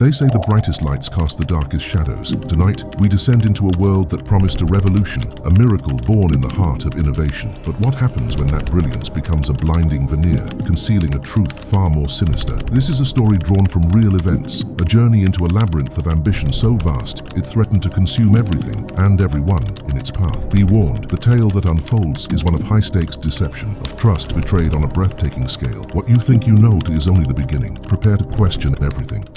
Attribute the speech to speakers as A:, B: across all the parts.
A: They say the brightest lights cast the darkest shadows. Tonight, we descend into a world that promised a revolution, a miracle born in the heart of innovation. But what happens when that brilliance becomes a blinding veneer, concealing a truth far more sinister? This is a story drawn from real events, a journey into a labyrinth of ambition so vast it threatened to consume everything and everyone in its path. Be warned, the tale that unfolds is one of high-stakes deception, of trust betrayed on a breathtaking scale. What you think you know is only the beginning. Prepare to question everything.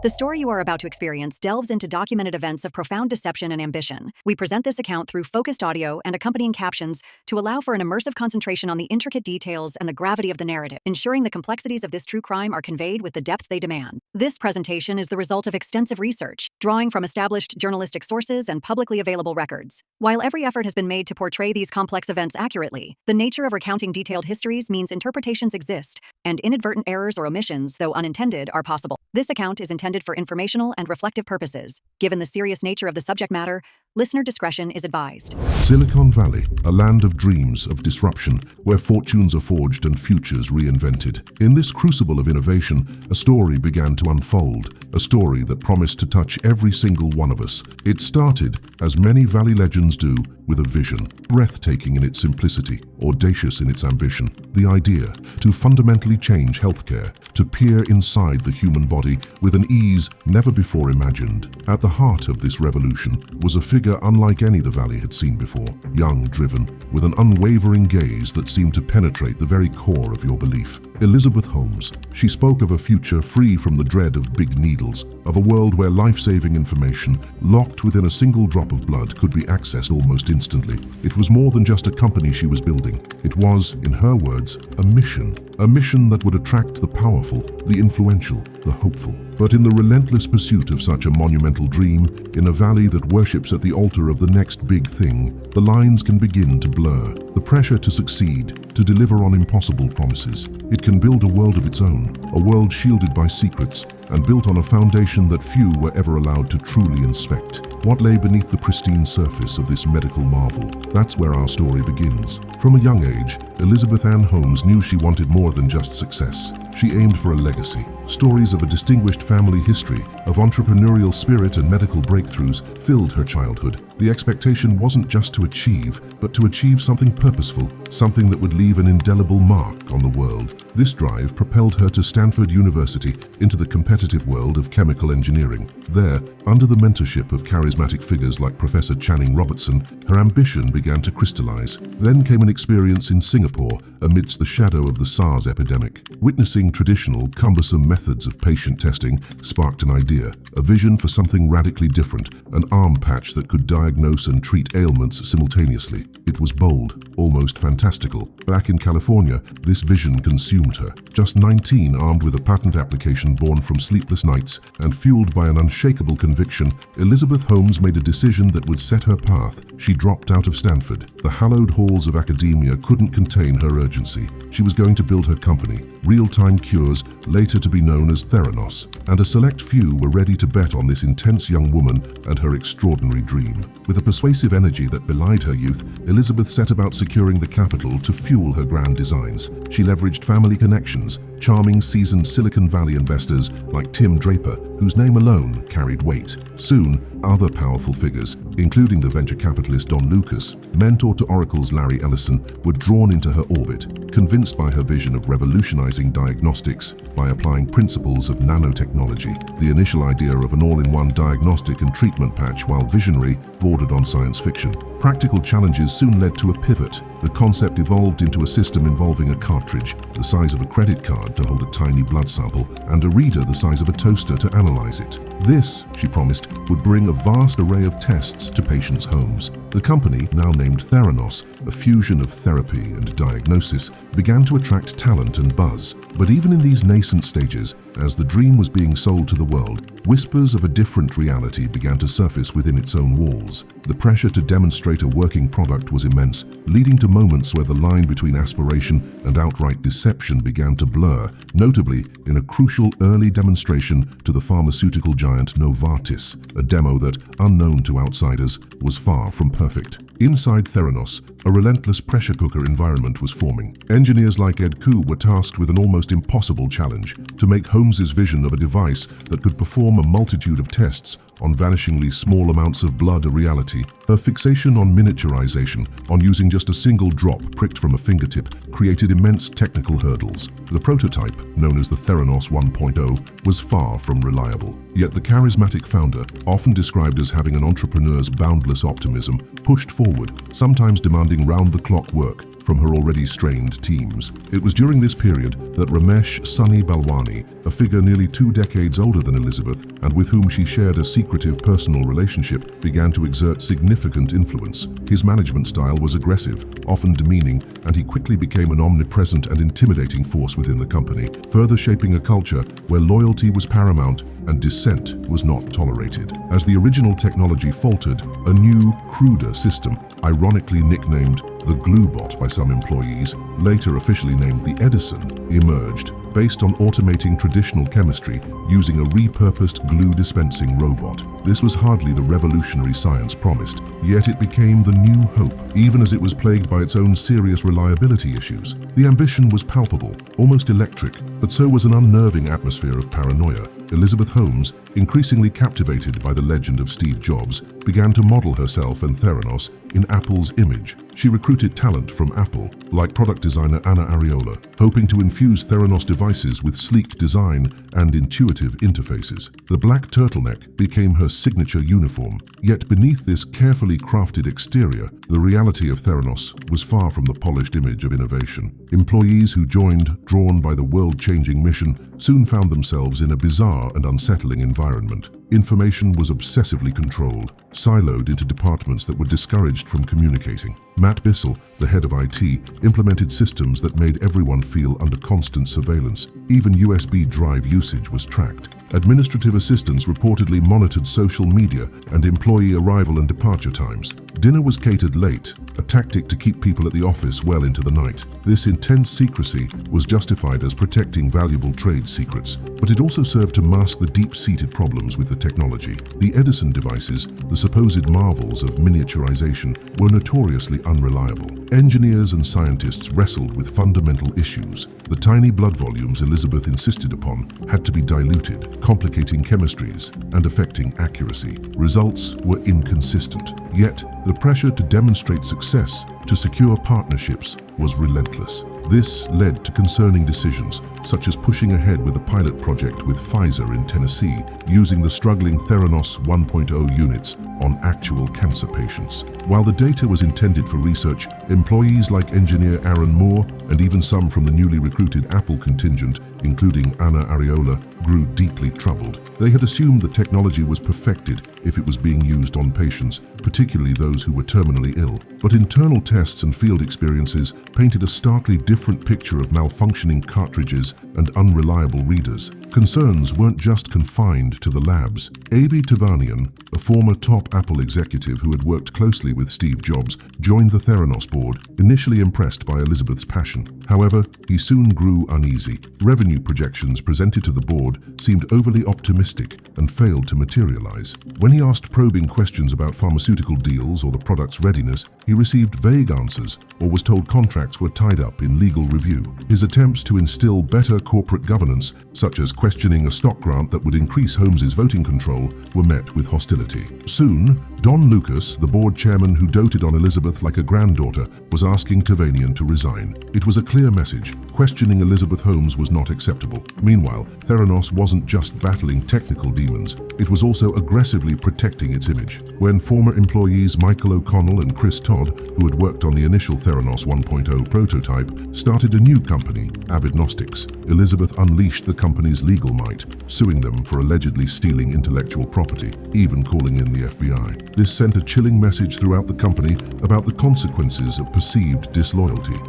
B: The story you are about to experience delves into documented events of profound deception and ambition. We present this account through focused audio and accompanying captions to allow for an immersive concentration on the intricate details and the gravity of the narrative, ensuring the complexities of this true crime are conveyed with the depth they demand. This presentation is the result of extensive research, drawing from established journalistic sources and publicly available records. While every effort has been made to portray these complex events accurately, the nature of recounting detailed histories means interpretations exist, and inadvertent errors or omissions, though unintended, are possible. This account is intended for informational and reflective purposes. Given the serious nature of the subject matter, listener discretion is advised.
A: Silicon Valley, a land of dreams, of disruption, where fortunes are forged and futures reinvented. In this crucible of innovation, a story began to unfold, a story that promised to touch every single one of us. It started, as many Valley legends do, with a vision, breathtaking in its simplicity, audacious in its ambition. The idea to fundamentally change healthcare, to peer inside the human body with an ease never before imagined. At the heart of this revolution was a figure unlike any the Valley had seen before, young, driven, with an unwavering gaze that seemed to penetrate the very core of your belief. Elizabeth Holmes. She spoke of a future free from the dread of big needles, of a world where life-saving information, locked within a single drop of blood, could be accessed almost instantly. It was more than just a company she was building. It was, in her words, a mission that would attract the powerful, the influential, the hopeful. But in the relentless pursuit of such a monumental dream, in a valley that worships at the altar of the next big thing, the lines can begin to blur. The pressure to succeed, to deliver on impossible promises. It can build a world of its own, a world shielded by secrets, and built on a foundation that few were ever allowed to truly inspect. What lay beneath the pristine surface of this medical marvel? That's where our story begins. From a young age, Elizabeth Ann Holmes knew she wanted more than just success. She aimed for a legacy. Stories of a distinguished family history, of entrepreneurial spirit and medical breakthroughs filled her childhood. The expectation wasn't just to achieve, but to achieve something purposeful, something that would leave an indelible mark on the world. This drive propelled her to Stanford University into the competitive world of chemical engineering. There, under the mentorship of charismatic figures like Professor Channing Robertson, her ambition began to crystallize. Then came an experience in Singapore amidst the shadow of the SARS epidemic. Witnessing traditional, cumbersome methods of patient testing sparked an idea, a vision for something radically different, an arm patch that could diagnose and treat ailments simultaneously. It was bold, almost fantastical. Back in California, this vision consumed her. Just 19, armed with a patent application born from sleepless nights and fueled by an unshakable conviction, Elizabeth Holmes made a decision that would set her path. She dropped out of Stanford. The hallowed halls of academia couldn't contain her urgency. She was going to build her company, Real-Time Cures, later to be known as Theranos, and a select few were ready to bet on this intense young woman and her extraordinary dream. With a persuasive energy that belied her youth, Elizabeth set about securing the capital to fuel her grand designs. She leveraged family connections, charming, seasoned Silicon Valley investors like Tim Draper, whose name alone carried weight. Soon, other powerful figures, including the venture capitalist Don Lucas, mentor to Oracle's Larry Ellison, were drawn into her orbit, convinced by her vision of revolutionizing diagnostics by applying principles of nanotechnology. The initial idea of an all-in-one diagnostic and treatment patch, while visionary, bordered on science fiction. Practical challenges soon led to a pivot. The concept evolved into a system involving a cartridge, the size of a credit card to hold a tiny blood sample, and a reader the size of a toaster to analyze it. This, she promised, would bring a vast array of tests to patients' homes. The company, now named Theranos, a fusion of therapy and diagnosis, began to attract talent and buzz. But even in these nascent stages, as the dream was being sold to the world, whispers of a different reality began to surface within its own walls. The pressure to demonstrate a working product was immense, leading to moments where the line between aspiration and outright deception began to blur, notably in a crucial early demonstration to the pharmaceutical giant Novartis, a demo that, unknown to outsiders, was far from perfect. Inside Theranos, a relentless pressure cooker environment was forming. Engineers like Ed Koo were tasked with an almost impossible challenge: to make Holmes's vision of a device that could perform a multitude of tests on vanishingly small amounts of blood a reality. Her fixation on miniaturization, on using just a single drop pricked from a fingertip, created immense technical hurdles. The prototype, known as the Theranos 1.0, was far from reliable. Yet the charismatic founder, often described as having an entrepreneur's boundless optimism, pushed forward, sometimes demanding round-the-clock work from her already strained teams. It was during this period that Ramesh Sunny Balwani, a figure nearly 2 decades older than Elizabeth and with whom she shared a secretive personal relationship, began to exert significant influence. His management style was aggressive, often demeaning, and he quickly became an omnipresent and intimidating force within the company, further shaping a culture where loyalty was paramount and dissent was not tolerated. As the original technology faltered, a new, cruder system, ironically nicknamed the Gluebot by some employees, later officially named the Edison, emerged, based on automating traditional chemistry using a repurposed glue dispensing robot. This was hardly the revolutionary science promised, yet it became the new hope, even as it was plagued by its own serious reliability issues. The ambition was palpable, almost electric, but so was an unnerving atmosphere of paranoia. Elizabeth Holmes, increasingly captivated by the legend of Steve Jobs, began to model herself and Theranos in Apple's image. She recruited talent from Apple, like product designer Anna Ariola, hoping to infuse Theranos devices with sleek design and intuitive interfaces. The black turtleneck became her signature uniform, yet beneath this carefully crafted exterior, the reality of Theranos was far from the polished image of innovation. Employees who joined, drawn by the world-changing mission, soon found themselves in a bizarre and unsettling environment. Information was obsessively controlled, siloed into departments that were discouraged from communicating. Matt Bissell, the head of IT, implemented systems that made everyone feel under constant surveillance. Even USB drive usage was tracked. Administrative assistants reportedly monitored social media and employee arrival and departure times. Dinner was catered late, a tactic to keep people at the office well into the night. This intense secrecy was justified as protecting valuable trade secrets, but it also served to mask the deep-seated problems with the technology. The Edison devices, the supposed marvels of miniaturization, were notoriously unreliable. Engineers and scientists wrestled with fundamental issues. The tiny blood volumes Elizabeth insisted upon had to be diluted, complicating chemistries and affecting accuracy. Results were inconsistent. Yet, the pressure to demonstrate success, to secure partnerships, was relentless. This led to concerning decisions, such as pushing ahead with a pilot project with Pfizer in Tennessee, using the struggling Theranos 1.0 units on actual cancer patients. While the data was intended for research, employees like engineer Aaron Moore and even some from the newly recruited Apple contingent, including Anna Ariola, grew deeply troubled. They had assumed the technology was perfected if it was being used on patients, particularly those who were terminally ill. But internal tests and field experiences painted a starkly different picture of malfunctioning cartridges and unreliable readers. Concerns weren't just confined to the labs. Avi Tavanian, a former top Apple executive who had worked closely with Steve Jobs, joined the Theranos board, initially impressed by Elizabeth's passion. However, he soon grew uneasy. Revenue projections presented to the board seemed overly optimistic and failed to materialize. When he asked probing questions about pharmaceutical deals or the product's readiness, he received vague answers or was told contracts were tied up in legal review. His attempts to instill better corporate governance, such as questioning a stock grant that would increase Holmes's voting control, were met with hostility. Soon, Don Lucas, the board chairman who doted on Elizabeth like a granddaughter, was asking Tavanian to resign. It was a clear message. Questioning Elizabeth Holmes was not acceptable. Meanwhile, Theranos wasn't just battling technical demons, it was also aggressively protecting its image. When former employees Michael O'Connell and Chris Todd, who had worked on the initial Theranos 1.0 prototype, started a new company, Avidnostics, Elizabeth unleashed the company's legal might, suing them for allegedly stealing intellectual property, even calling in the FBI. This sent a chilling message throughout the company about the consequences of perceived disloyalty.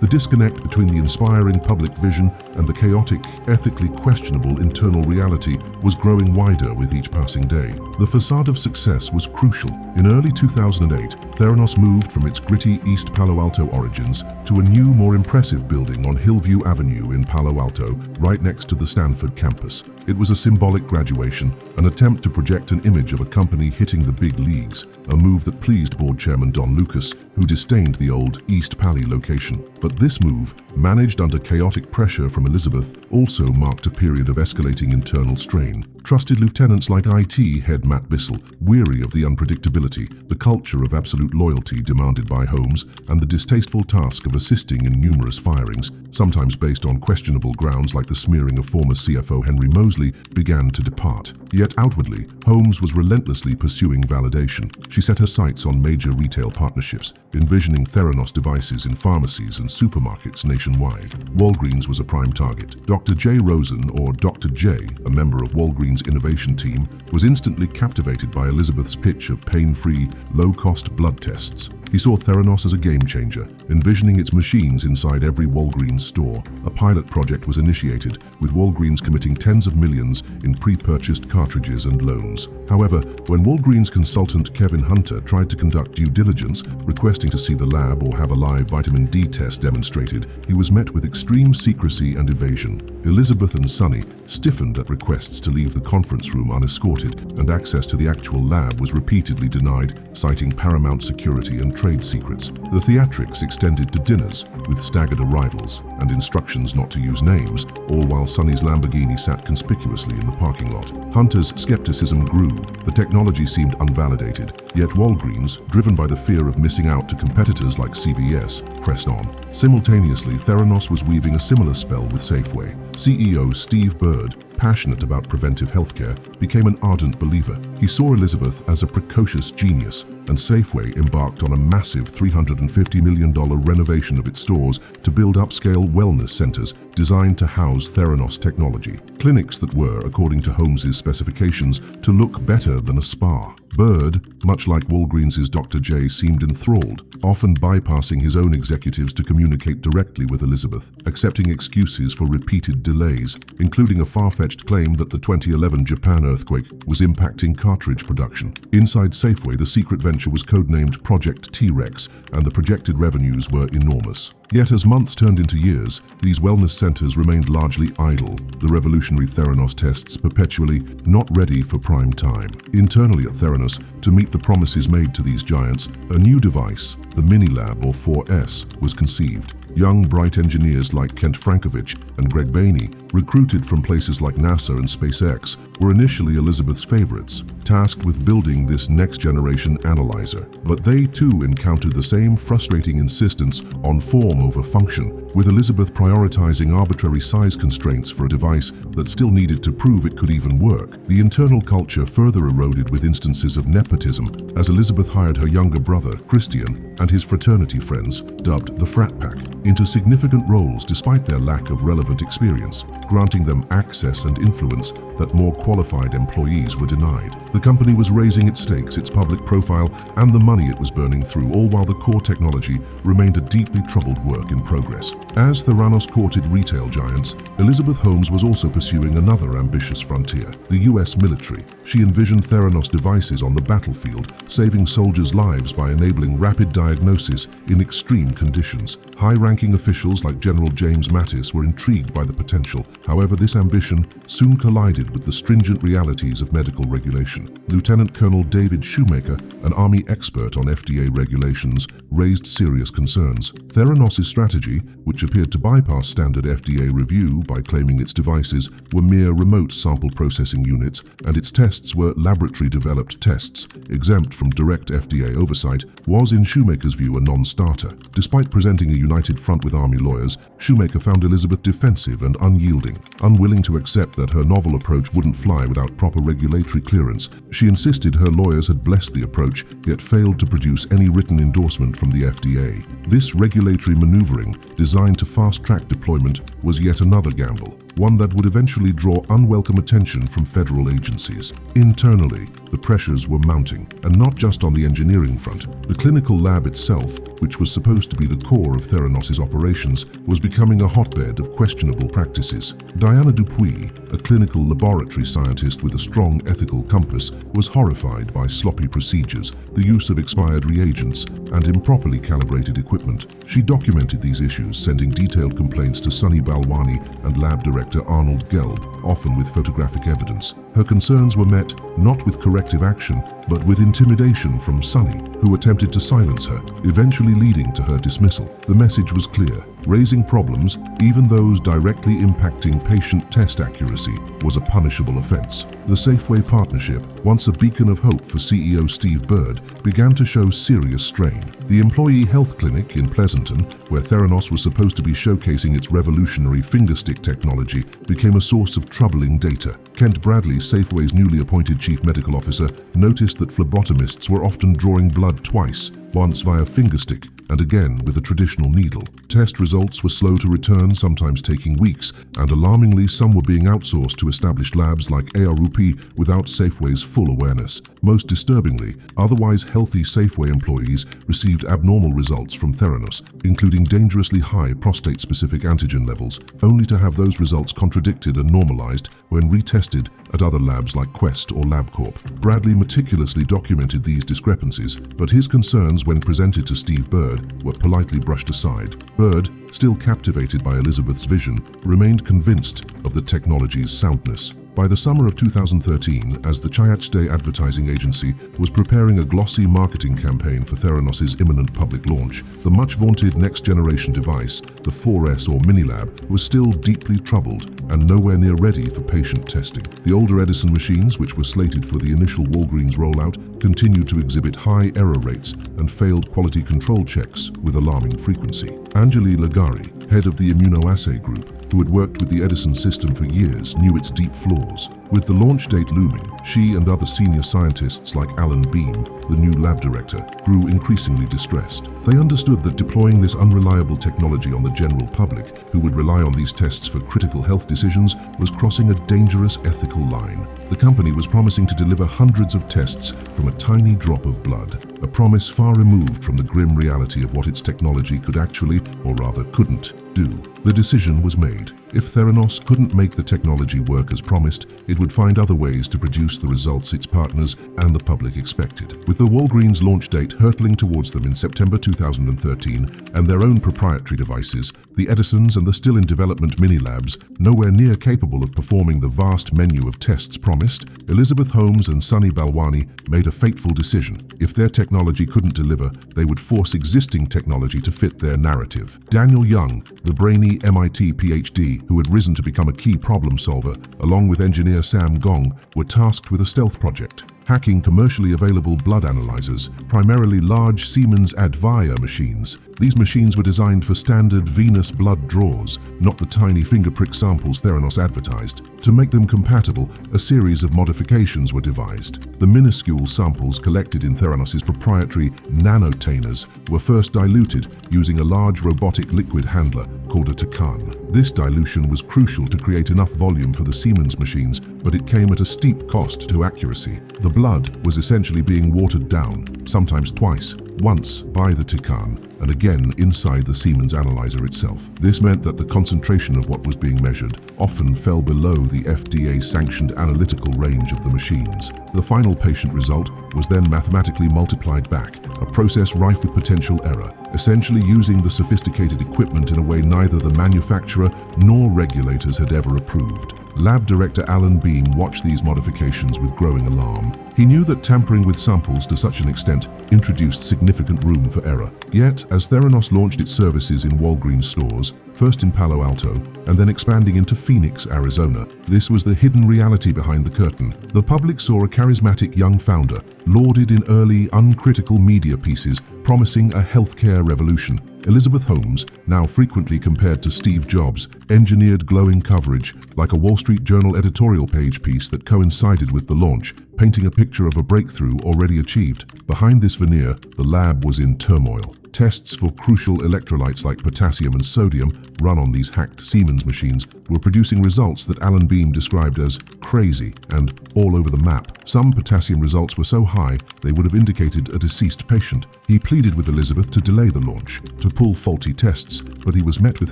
A: The disconnect between the inspiring public vision and the chaotic, ethically questionable internal reality was growing wider with each passing day. The facade of success was crucial. In early 2008, Theranos moved from its gritty East Palo Alto origins to a new, more impressive building on Hillview Avenue in Palo Alto, right next to the Stanford campus. It was a symbolic graduation, an attempt to project an image of a company hitting the big leagues, a move that pleased board chairman Don Lucas, who disdained the old East Pali location. But this move, managed under chaotic pressure from Elizabeth, also marked a period of escalating internal strain. Trusted lieutenants like IT head Matt Bissell, weary of the unpredictability, the culture of absolute loyalty demanded by Holmes, and the distasteful task of assisting in numerous firings, sometimes based on questionable grounds like the smearing of former CFO Henry Mosley, began to depart. Yet outwardly, Holmes was relentlessly pursuing validation. She set her sights on major retail partnerships, envisioning Theranos devices in pharmacies and supermarkets nationwide. Walgreens was a prime target. Dr. Jay Rosen, or Dr. J, a member of Walgreens' innovation team, was instantly captivated by Elizabeth's pitch of pain-free, low-cost blood tests. He saw Theranos as a game-changer, envisioning its machines inside every Walgreens store. A pilot project was initiated, with Walgreens committing tens of millions in pre-purchased cartridges and loans. However, when Walgreens consultant Kevin Hunter tried to conduct due diligence, requesting to see the lab or have a live vitamin D test demonstrated, he was met with extreme secrecy and evasion. Elizabeth and Sonny stiffened at requests to leave the conference room unescorted, and access to the actual lab was repeatedly denied, citing paramount security and trade secrets. The theatrics extended to dinners, with staggered arrivals and instructions not to use names, all while Sonny's Lamborghini sat conspicuously in the parking lot. Hunter's skepticism grew. The technology seemed unvalidated, yet Walgreens, driven by the fear of missing out to competitors like CVS, pressed on. Simultaneously, Theranos was weaving a similar spell with Safeway. CEO Steve Bird, passionate about preventive healthcare, became an ardent believer. He saw Elizabeth as a precocious genius, and Safeway embarked on a massive $350 million renovation of its stores to build upscale wellness centers designed to house Theranos technology. Clinics that were, according to Holmes's specifications, to look better than a spa. Bird, much like Walgreens' Dr. J, seemed enthralled, often bypassing his own executives to communicate directly with Elizabeth, accepting excuses for repeated delays, including a far-fetched claim that the 2011 Japan earthquake was impacting cartridge production. Inside Safeway, the secret venture was codenamed Project T-Rex, and the projected revenues were enormous. Yet as months turned into years, these wellness centers remained largely idle, the revolutionary Theranos tests perpetually not ready for prime time. Internally at Theranos, to meet the promises made to these giants, a new device, the Mini-Lab or 4S, was conceived. Young, bright engineers like Kent Frankovich and Greg Bainey, recruited from places like NASA and SpaceX, were initially Elizabeth's favorites, tasked with building this next-generation analyzer. But they too encountered the same frustrating insistence on form over function, with Elizabeth prioritizing arbitrary size constraints for a device that still needed to prove it could even work. The internal culture further eroded with instances of nepotism, as Elizabeth hired her younger brother, Christian, and his fraternity friends, dubbed the Frat Pack, into significant roles despite their lack of relevant experience, granting them access and influence that more qualified employees were denied. The company was raising its stakes, its public profile, and the money it was burning through, all while the core technology remained a deeply troubled work in progress. As Theranos courted retail giants, Elizabeth Holmes was also pursuing another ambitious frontier, the US military. She envisioned Theranos devices on the battlefield, saving soldiers' lives by enabling rapid diagnosis in extreme conditions. High-ranking officials like General James Mattis were intrigued by the potential. However, this ambition soon collided with the stringent realities of medical regulation. Lieutenant Colonel David Shoemaker, an Army expert on FDA regulations, raised serious concerns. Theranos' strategy, which appeared to bypass standard FDA review by claiming its devices were mere remote sample processing units and its tests were laboratory-developed tests, exempt from direct FDA oversight, was in Shoemaker's view a non-starter. Despite presenting a united front with Army lawyers, Shoemaker found Elizabeth defensive and unyielding. Unwilling to accept that her novel approach wouldn't fly without proper regulatory clearance, she insisted her lawyers had blessed the approach, yet failed to produce any written endorsement from the FDA. This regulatory maneuvering, designed to fast-track deployment, was yet another gamble. one that would eventually draw unwelcome attention from federal agencies. Internally, the pressures were mounting, and not just on the engineering front. The clinical lab itself, which was supposed to be the core of Theranos' operations, was becoming a hotbed of questionable practices. Diana Dupuy, a clinical laboratory scientist with a strong ethical compass, was horrified by sloppy procedures, the use of expired reagents, and improperly calibrated equipment. She documented these issues, sending detailed complaints to Sunny Balwani and lab director Arnold Gelb, often with photographic evidence. Her concerns were met not with corrective action, but with intimidation from Sunny, who attempted to silence her, eventually leading to her dismissal. The message was clear: raising problems, even those directly impacting patient test accuracy, was a punishable offense. The Safeway partnership, once a beacon of hope for CEO Steve Bird, began to show serious strain. The employee health clinic in Pleasanton, where Theranos was supposed to be showcasing its revolutionary fingerstick technology, became a source of troubling data. Kent Bradley, Safeway's newly appointed chief medical officer, noticed that phlebotomists were often drawing blood twice, once via fingerstick and again with a traditional needle. Test results were slow to return, sometimes taking weeks, and alarmingly some were being outsourced to established labs like ARUP without Safeway's full awareness. Most disturbingly, otherwise healthy Safeway employees received abnormal results from Theranos, including dangerously high prostate-specific antigen levels, only to have those results contradicted and normalized when retested at other labs like Quest or LabCorp. Bradley meticulously documented these discrepancies, but his concerns when presented to Steve Bird were politely brushed aside. Bird, still captivated by Elizabeth's vision, remained convinced of the technology's soundness. By the summer of 2013, as the Chayachde advertising agency was preparing a glossy marketing campaign for Theranos' imminent public launch, the much-vaunted next-generation device, the 4S or Minilab, was still deeply troubled and nowhere near ready for patient testing. The older Edison machines, which were slated for the initial Walgreens rollout, continued to exhibit high error rates and failed quality control checks with alarming frequency. Anjali Lagari, head of the immunoassay group, who had worked with the Edison system for years, knew its deep flaws. With the launch date looming, she and other senior scientists like Alan Beam, the new lab director, grew increasingly distressed. They understood that deploying this unreliable technology on the general public, who would rely on these tests for critical health decisions, was crossing a dangerous ethical line. The company was promising to deliver hundreds of tests from a tiny drop of blood, a promise far removed from the grim reality of what its technology could actually, or rather couldn't, do. The decision was made. If Theranos couldn't make the technology work as promised, it would find other ways to produce the results its partners and the public expected. With the Walgreens launch date hurtling towards them in September 2013 and their own proprietary devices, the Edisons and the still-in-development mini-labs, nowhere near capable of performing the vast menu of tests promised, Elizabeth Holmes and Sunny Balwani made a fateful decision. If their technology couldn't deliver, they would force existing technology to fit their narrative. Daniel Young, the brainy MIT PhD who had risen to become a key problem solver, along with engineer Sam Gong, were tasked with a stealth project. Hacking commercially available blood analyzers, primarily large Siemens Advaya machines. These machines were designed for standard venous blood draws, not the tiny fingerprick samples Theranos advertised. To make them compatible, a series of modifications were devised. The minuscule samples collected in Theranos' proprietary nanotainers were first diluted using a large robotic liquid handler called a Takan. This dilution was crucial to create enough volume for the Siemens machines, but it came at a steep cost to accuracy. The blood was essentially being watered down, sometimes twice, once by the Takan and again inside the Siemens analyzer itself. This meant that the concentration of what was being measured often fell below the FDA-sanctioned analytical range of the machines. The final patient result was then mathematically multiplied back, a process rife with potential error, essentially using the sophisticated equipment in a way neither the manufacturer nor regulators had ever approved. Lab director Alan Beam watched these modifications with growing alarm. He knew that tampering with samples to such an extent introduced significant room for error. Yet, as Theranos launched its services in Walgreens stores, first in Palo Alto and then expanding into Phoenix, Arizona, this was the hidden reality behind the curtain. The public saw a charismatic young founder, lauded in early, uncritical media pieces, promising a healthcare revolution. Elizabeth Holmes, now frequently compared to Steve Jobs, engineered glowing coverage like a Wall Street Journal editorial page piece that coincided with the launch, painting a picture of a breakthrough already achieved. Behind this veneer, the lab was in turmoil. Tests for crucial electrolytes like potassium and sodium, run on these hacked Siemens machines, were producing results that Alan Beam described as crazy and all over the map. Some potassium results were so high they would have indicated a deceased patient. He pleaded with Elizabeth to delay the launch, to pull faulty tests, but he was met with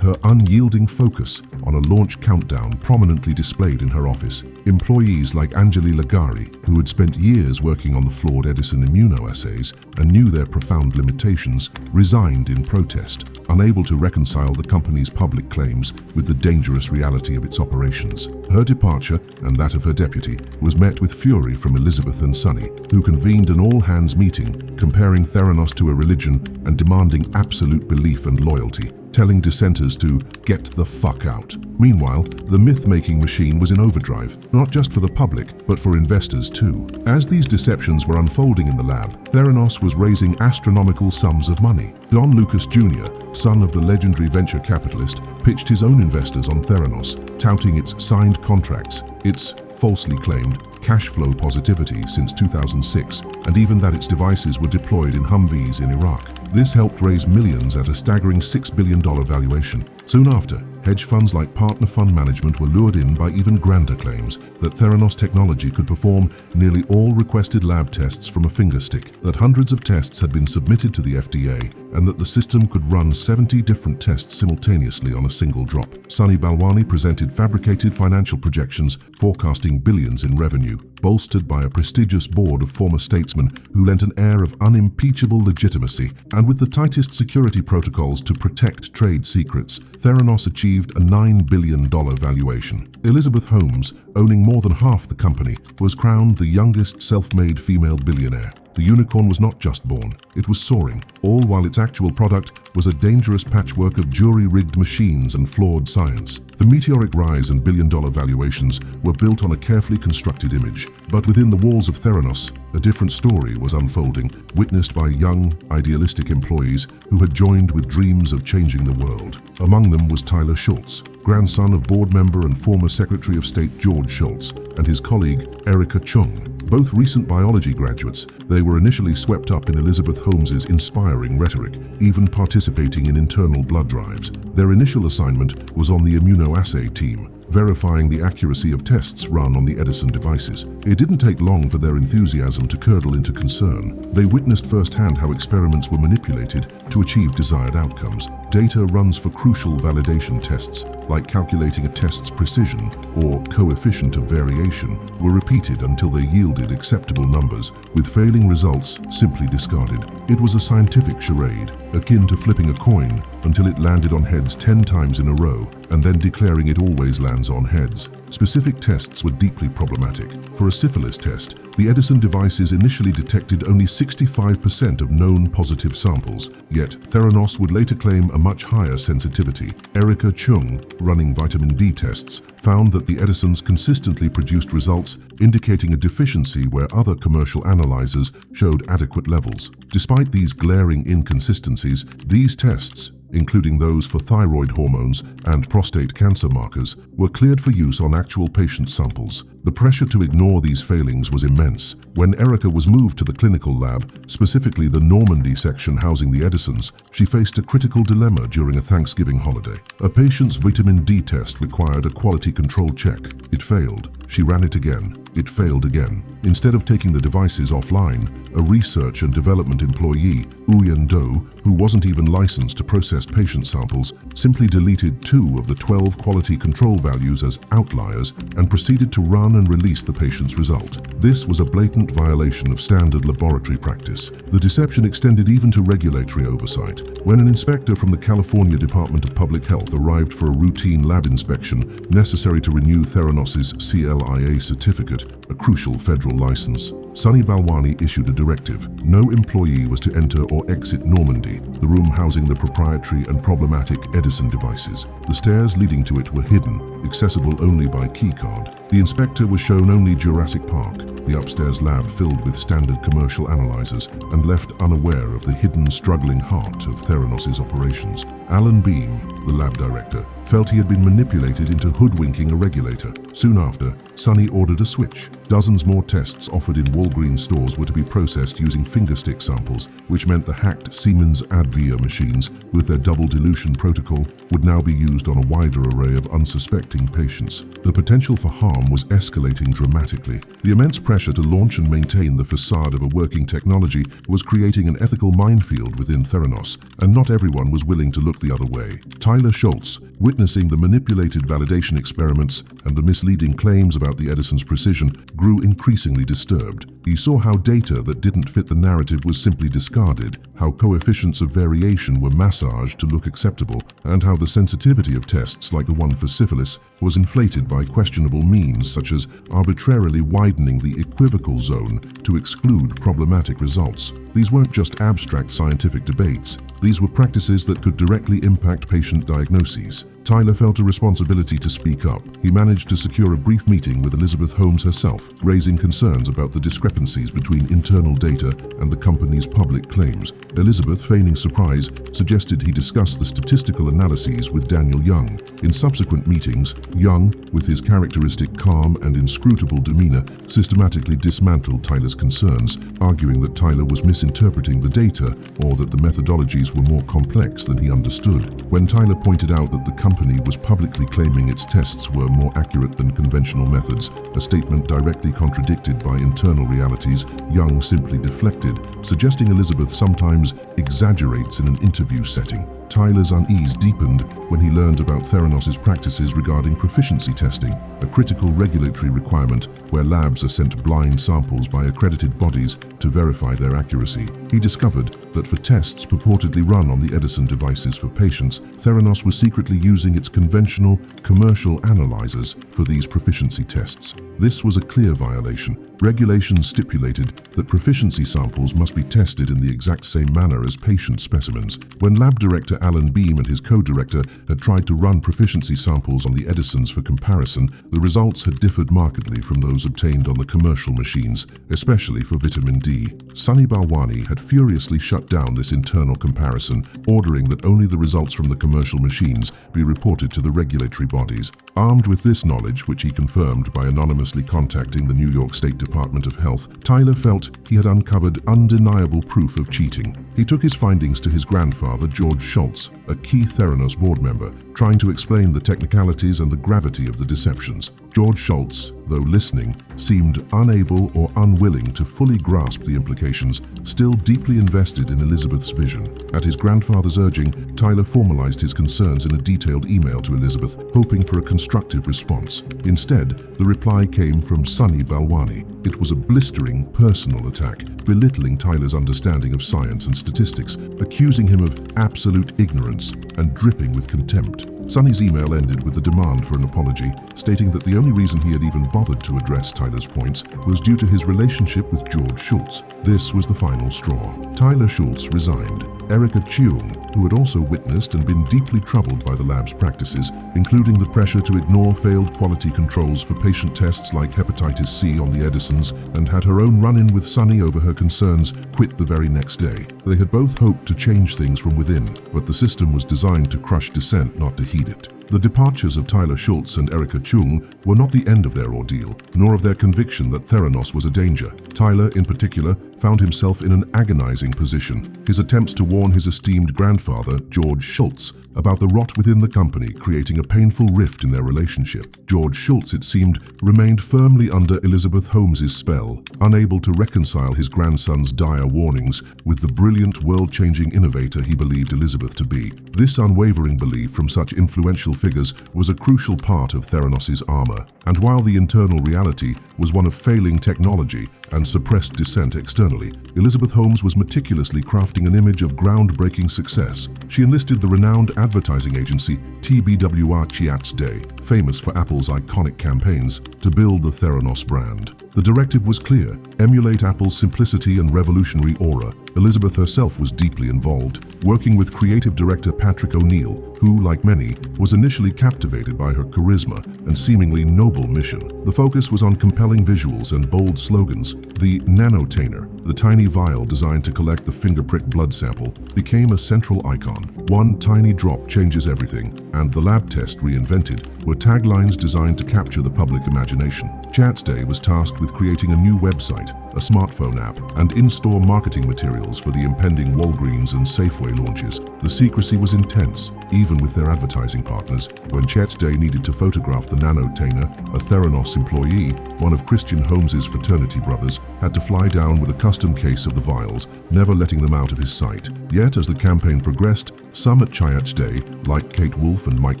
A: her unyielding focus on a launch countdown prominently displayed in her office. Employees like Anjali Lagari, who had spent years working on the flawed Edison immunoassays and knew their profound limitations, resigned in protest, unable to reconcile the company's public claims with the dangerous reality of its operations. Her departure, and that of her deputy, was met with fury from Elizabeth and Sunny, who convened an all-hands meeting comparing Theranos to a religion and demanding absolute belief and loyalty, telling dissenters to get the fuck out. Meanwhile, the myth-making machine was in overdrive, not just for the public, but for investors too. As these deceptions were unfolding in the lab, Theranos was raising astronomical sums of money. Don Lucas Jr., son of the legendary venture capitalist, pitched his own investors on Theranos, touting its signed contracts, its falsely claimed cash flow positivity since 2006, and even that its devices were deployed in Humvees in Iraq. This helped raise millions at a staggering $6 billion valuation. Soon after, hedge funds like Partner Fund Management were lured in by even grander claims that Theranos technology could perform nearly all requested lab tests from a fingerstick, that hundreds of tests had been submitted to the FDA, and that the system could run 70 different tests simultaneously on a single drop. Sunny Balwani presented fabricated financial projections forecasting billions in revenue, bolstered by a prestigious board of former statesmen who lent an air of unimpeachable legitimacy. And with the tightest security protocols to protect trade secrets, Theranos achieved a $9 billion valuation. Elizabeth Holmes, owning more than half the company, was crowned the youngest self-made female billionaire. The unicorn was not just born, it was soaring, all while its actual product was a dangerous patchwork of jury-rigged machines and flawed science. The meteoric rise and billion-dollar valuations were built on a carefully constructed image. But within the walls of Theranos, a different story was unfolding, witnessed by young, idealistic employees who had joined with dreams of changing the world. Among them was Tyler Schultz, grandson of board member and former Secretary of State George Shultz, and his colleague Erica Chung. Both recent biology graduates, they were initially swept up in Elizabeth Holmes's inspiring rhetoric, even participating in internal blood drives. Their initial assignment was on the immunoassay team, verifying the accuracy of tests run on the Edison devices. It didn't take long for their enthusiasm to curdle into concern. They witnessed firsthand how experiments were manipulated to achieve desired outcomes. Data runs for crucial validation tests, like calculating a test's precision or coefficient of variation, were repeated until they yielded acceptable numbers, with failing results simply discarded. It was a scientific charade, akin to flipping a coin until it landed on heads 10 times in a row, and then declaring it always lands on heads. Specific tests were deeply problematic. For a syphilis test, the Edison devices initially detected only 65% of known positive samples, yet Theranos would later claim a much higher sensitivity. Erica Chung, running vitamin D tests, found that the Edisons consistently produced results indicating a deficiency where other commercial analyzers showed adequate levels. Despite these glaring inconsistencies, these tests, including those for thyroid hormones and prostate cancer markers, were cleared for use on actual patient samples. The pressure to ignore these failings was immense. When Erica was moved to the clinical lab, specifically the Normandy section housing the Edisons, she faced a critical dilemma during a Thanksgiving holiday. A patient's vitamin D test required a quality control check. It failed. She ran it again. It failed again. Instead of taking the devices offline, a research and development employee, Uyen Do, who wasn't even licensed to process patient samples, simply deleted 2 of the 12 quality control values as outliers and proceeded to run and release the patient's result. This was a blatant violation of standard laboratory practice. The deception extended even to regulatory oversight. When an inspector from the California Department of Public Health arrived for a routine lab inspection necessary to renew Theranos's CLIA certificate, a crucial federal license, Sunny Balwani issued a directive. No employee was to enter or exit Normandy, the room housing the proprietary and problematic Edison devices. The stairs leading to it were hidden, accessible only by keycard. The inspector was shown only Jurassic Park, the upstairs lab filled with standard commercial analyzers, and left unaware of the hidden, struggling heart of Theranos's operations. Alan Beam, the lab director, felt he had been manipulated into hoodwinking a regulator. Soon after, Sunny ordered a switch. Dozens more tests offered in Walgreens stores were to be processed using fingerstick samples, which meant the hacked Siemens Advia machines, with their double dilution protocol, would now be used on a wider array of unsuspecting patients. The potential for harm was escalating dramatically. The immense pressure to launch and maintain the facade of a working technology was creating an ethical minefield within Theranos, and not everyone was willing to look the other way. Tyler Schultz, witnessing the manipulated validation experiments and the misleading claims about the Edison's precision, grew increasingly disturbed. He saw how data that didn't fit the narrative was simply discarded, how coefficients of variation were massaged to look acceptable, and how the sensitivity of tests like the one for syphilis was inflated by questionable means such as arbitrarily widening the equivocal zone to exclude problematic results. These weren't just abstract scientific debates. These were practices that could directly impact patient diagnoses. Tyler felt a responsibility to speak up. He managed to secure a brief meeting with Elizabeth Holmes herself, raising concerns about the discrepancies between internal data and the company's public claims. Elizabeth, feigning surprise, suggested he discuss the statistical analyses with Daniel Young. In subsequent meetings, Young, with his characteristic calm and inscrutable demeanor, systematically dismantled Tyler's concerns, arguing that Tyler was misinterpreting the data or that the methodologies were more complex than he understood. When Tyler pointed out that the company was publicly claiming its tests were more accurate than conventional methods, a statement directly contradicted by internal realities, Young simply deflected, suggesting Elizabeth sometimes exaggerates in an interview setting. Tyler's unease deepened when he learned about Theranos' practices regarding proficiency testing, a critical regulatory requirement where labs are sent blind samples by accredited bodies to verify their accuracy. He discovered that for tests purportedly run on the Edison devices for patients, Theranos was secretly using its conventional, commercial analyzers for these proficiency tests. This was a clear violation. Regulations stipulated that proficiency samples must be tested in the exact same manner as patient specimens. When lab director Alan Beam and his co-director had tried to run proficiency samples on the Edisons for comparison, the results had differed markedly from those obtained on the commercial machines, especially for vitamin D. Sunny Balwani had furiously shut down this internal comparison, ordering that only the results from the commercial machines be reported to the regulatory bodies. Armed with this knowledge, which he confirmed by anonymously contacting the New York State Department of Health, Tyler felt he had uncovered undeniable proof of cheating. He took his findings to his grandfather, George Schultz, a key Theranos board member, trying to explain the technicalities and the gravity of the deceptions. George Schultz, though listening, seemed unable or unwilling to fully grasp the implications, still deeply invested in Elizabeth's vision. At his grandfather's urging, Tyler formalized his concerns in a detailed email to Elizabeth, hoping for a constructive response. Instead, the reply came from Sunny Balwani. It was a blistering, personal attack, belittling Tyler's understanding of science and statistics, accusing him of absolute ignorance and dripping with contempt. Sunny's email ended with a demand for an apology, stating that the only reason he had even bothered to address Tyler's points was due to his relationship with George Schultz. This was the final straw. Tyler Schultz resigned. Erica Cheung, who had also witnessed and been deeply troubled by the lab's practices, including the pressure to ignore failed quality controls for patient tests like hepatitis C on the Edisons, and had her own run-in with Sunny over her concerns, quit the very next day. They had both hoped to change things from within, but the system was designed to crush dissent, not to heed it. The departures of Tyler Schultz and Erica Cheung were not the end of their ordeal, nor of their conviction that Theranos was a danger. Tyler, in particular, found himself in an agonizing position. His attempts to warn his esteemed grandfather, George Schultz, about the rot within the company, creating a painful rift in their relationship. George Schultz, it seemed, remained firmly under Elizabeth Holmes' spell, unable to reconcile his grandson's dire warnings with the brilliant, world-changing innovator he believed Elizabeth to be. This unwavering belief from such influential figures was a crucial part of Theranos' armor, and while the internal reality was one of failing technology and suppressed dissent externally, Elizabeth Holmes was meticulously crafting an image of groundbreaking success. She enlisted the renowned advertising agency TBWR Chiats Day, famous for Apple's iconic campaigns, to build the Theranos brand. The directive was clear: emulate Apple's simplicity and revolutionary aura. Elizabeth herself was deeply involved, working with creative director Patrick O'Neill, who, like many, was initially captivated by her charisma and seemingly noble mission. The focus was on compelling visuals and bold slogans. The nanotainer, the tiny vial designed to collect the finger-prick blood sample, became a central icon. "One tiny drop changes everything," and "The lab test reinvented" were taglines designed to capture the public imagination. Chatsday was tasked with creating a new website, a smartphone app, and in-store marketing materials for the impending Walgreens and Safeway launches. The secrecy was intense, even with their advertising partners. When Chatsday needed to photograph the nanotainer, a Theranos employee, one of Christian Holmes's fraternity brothers, had to fly down with a custom case of the vials, never letting them out of his sight. Yet, as the campaign progressed, some at Chatsday, like Kate Wolf and Mike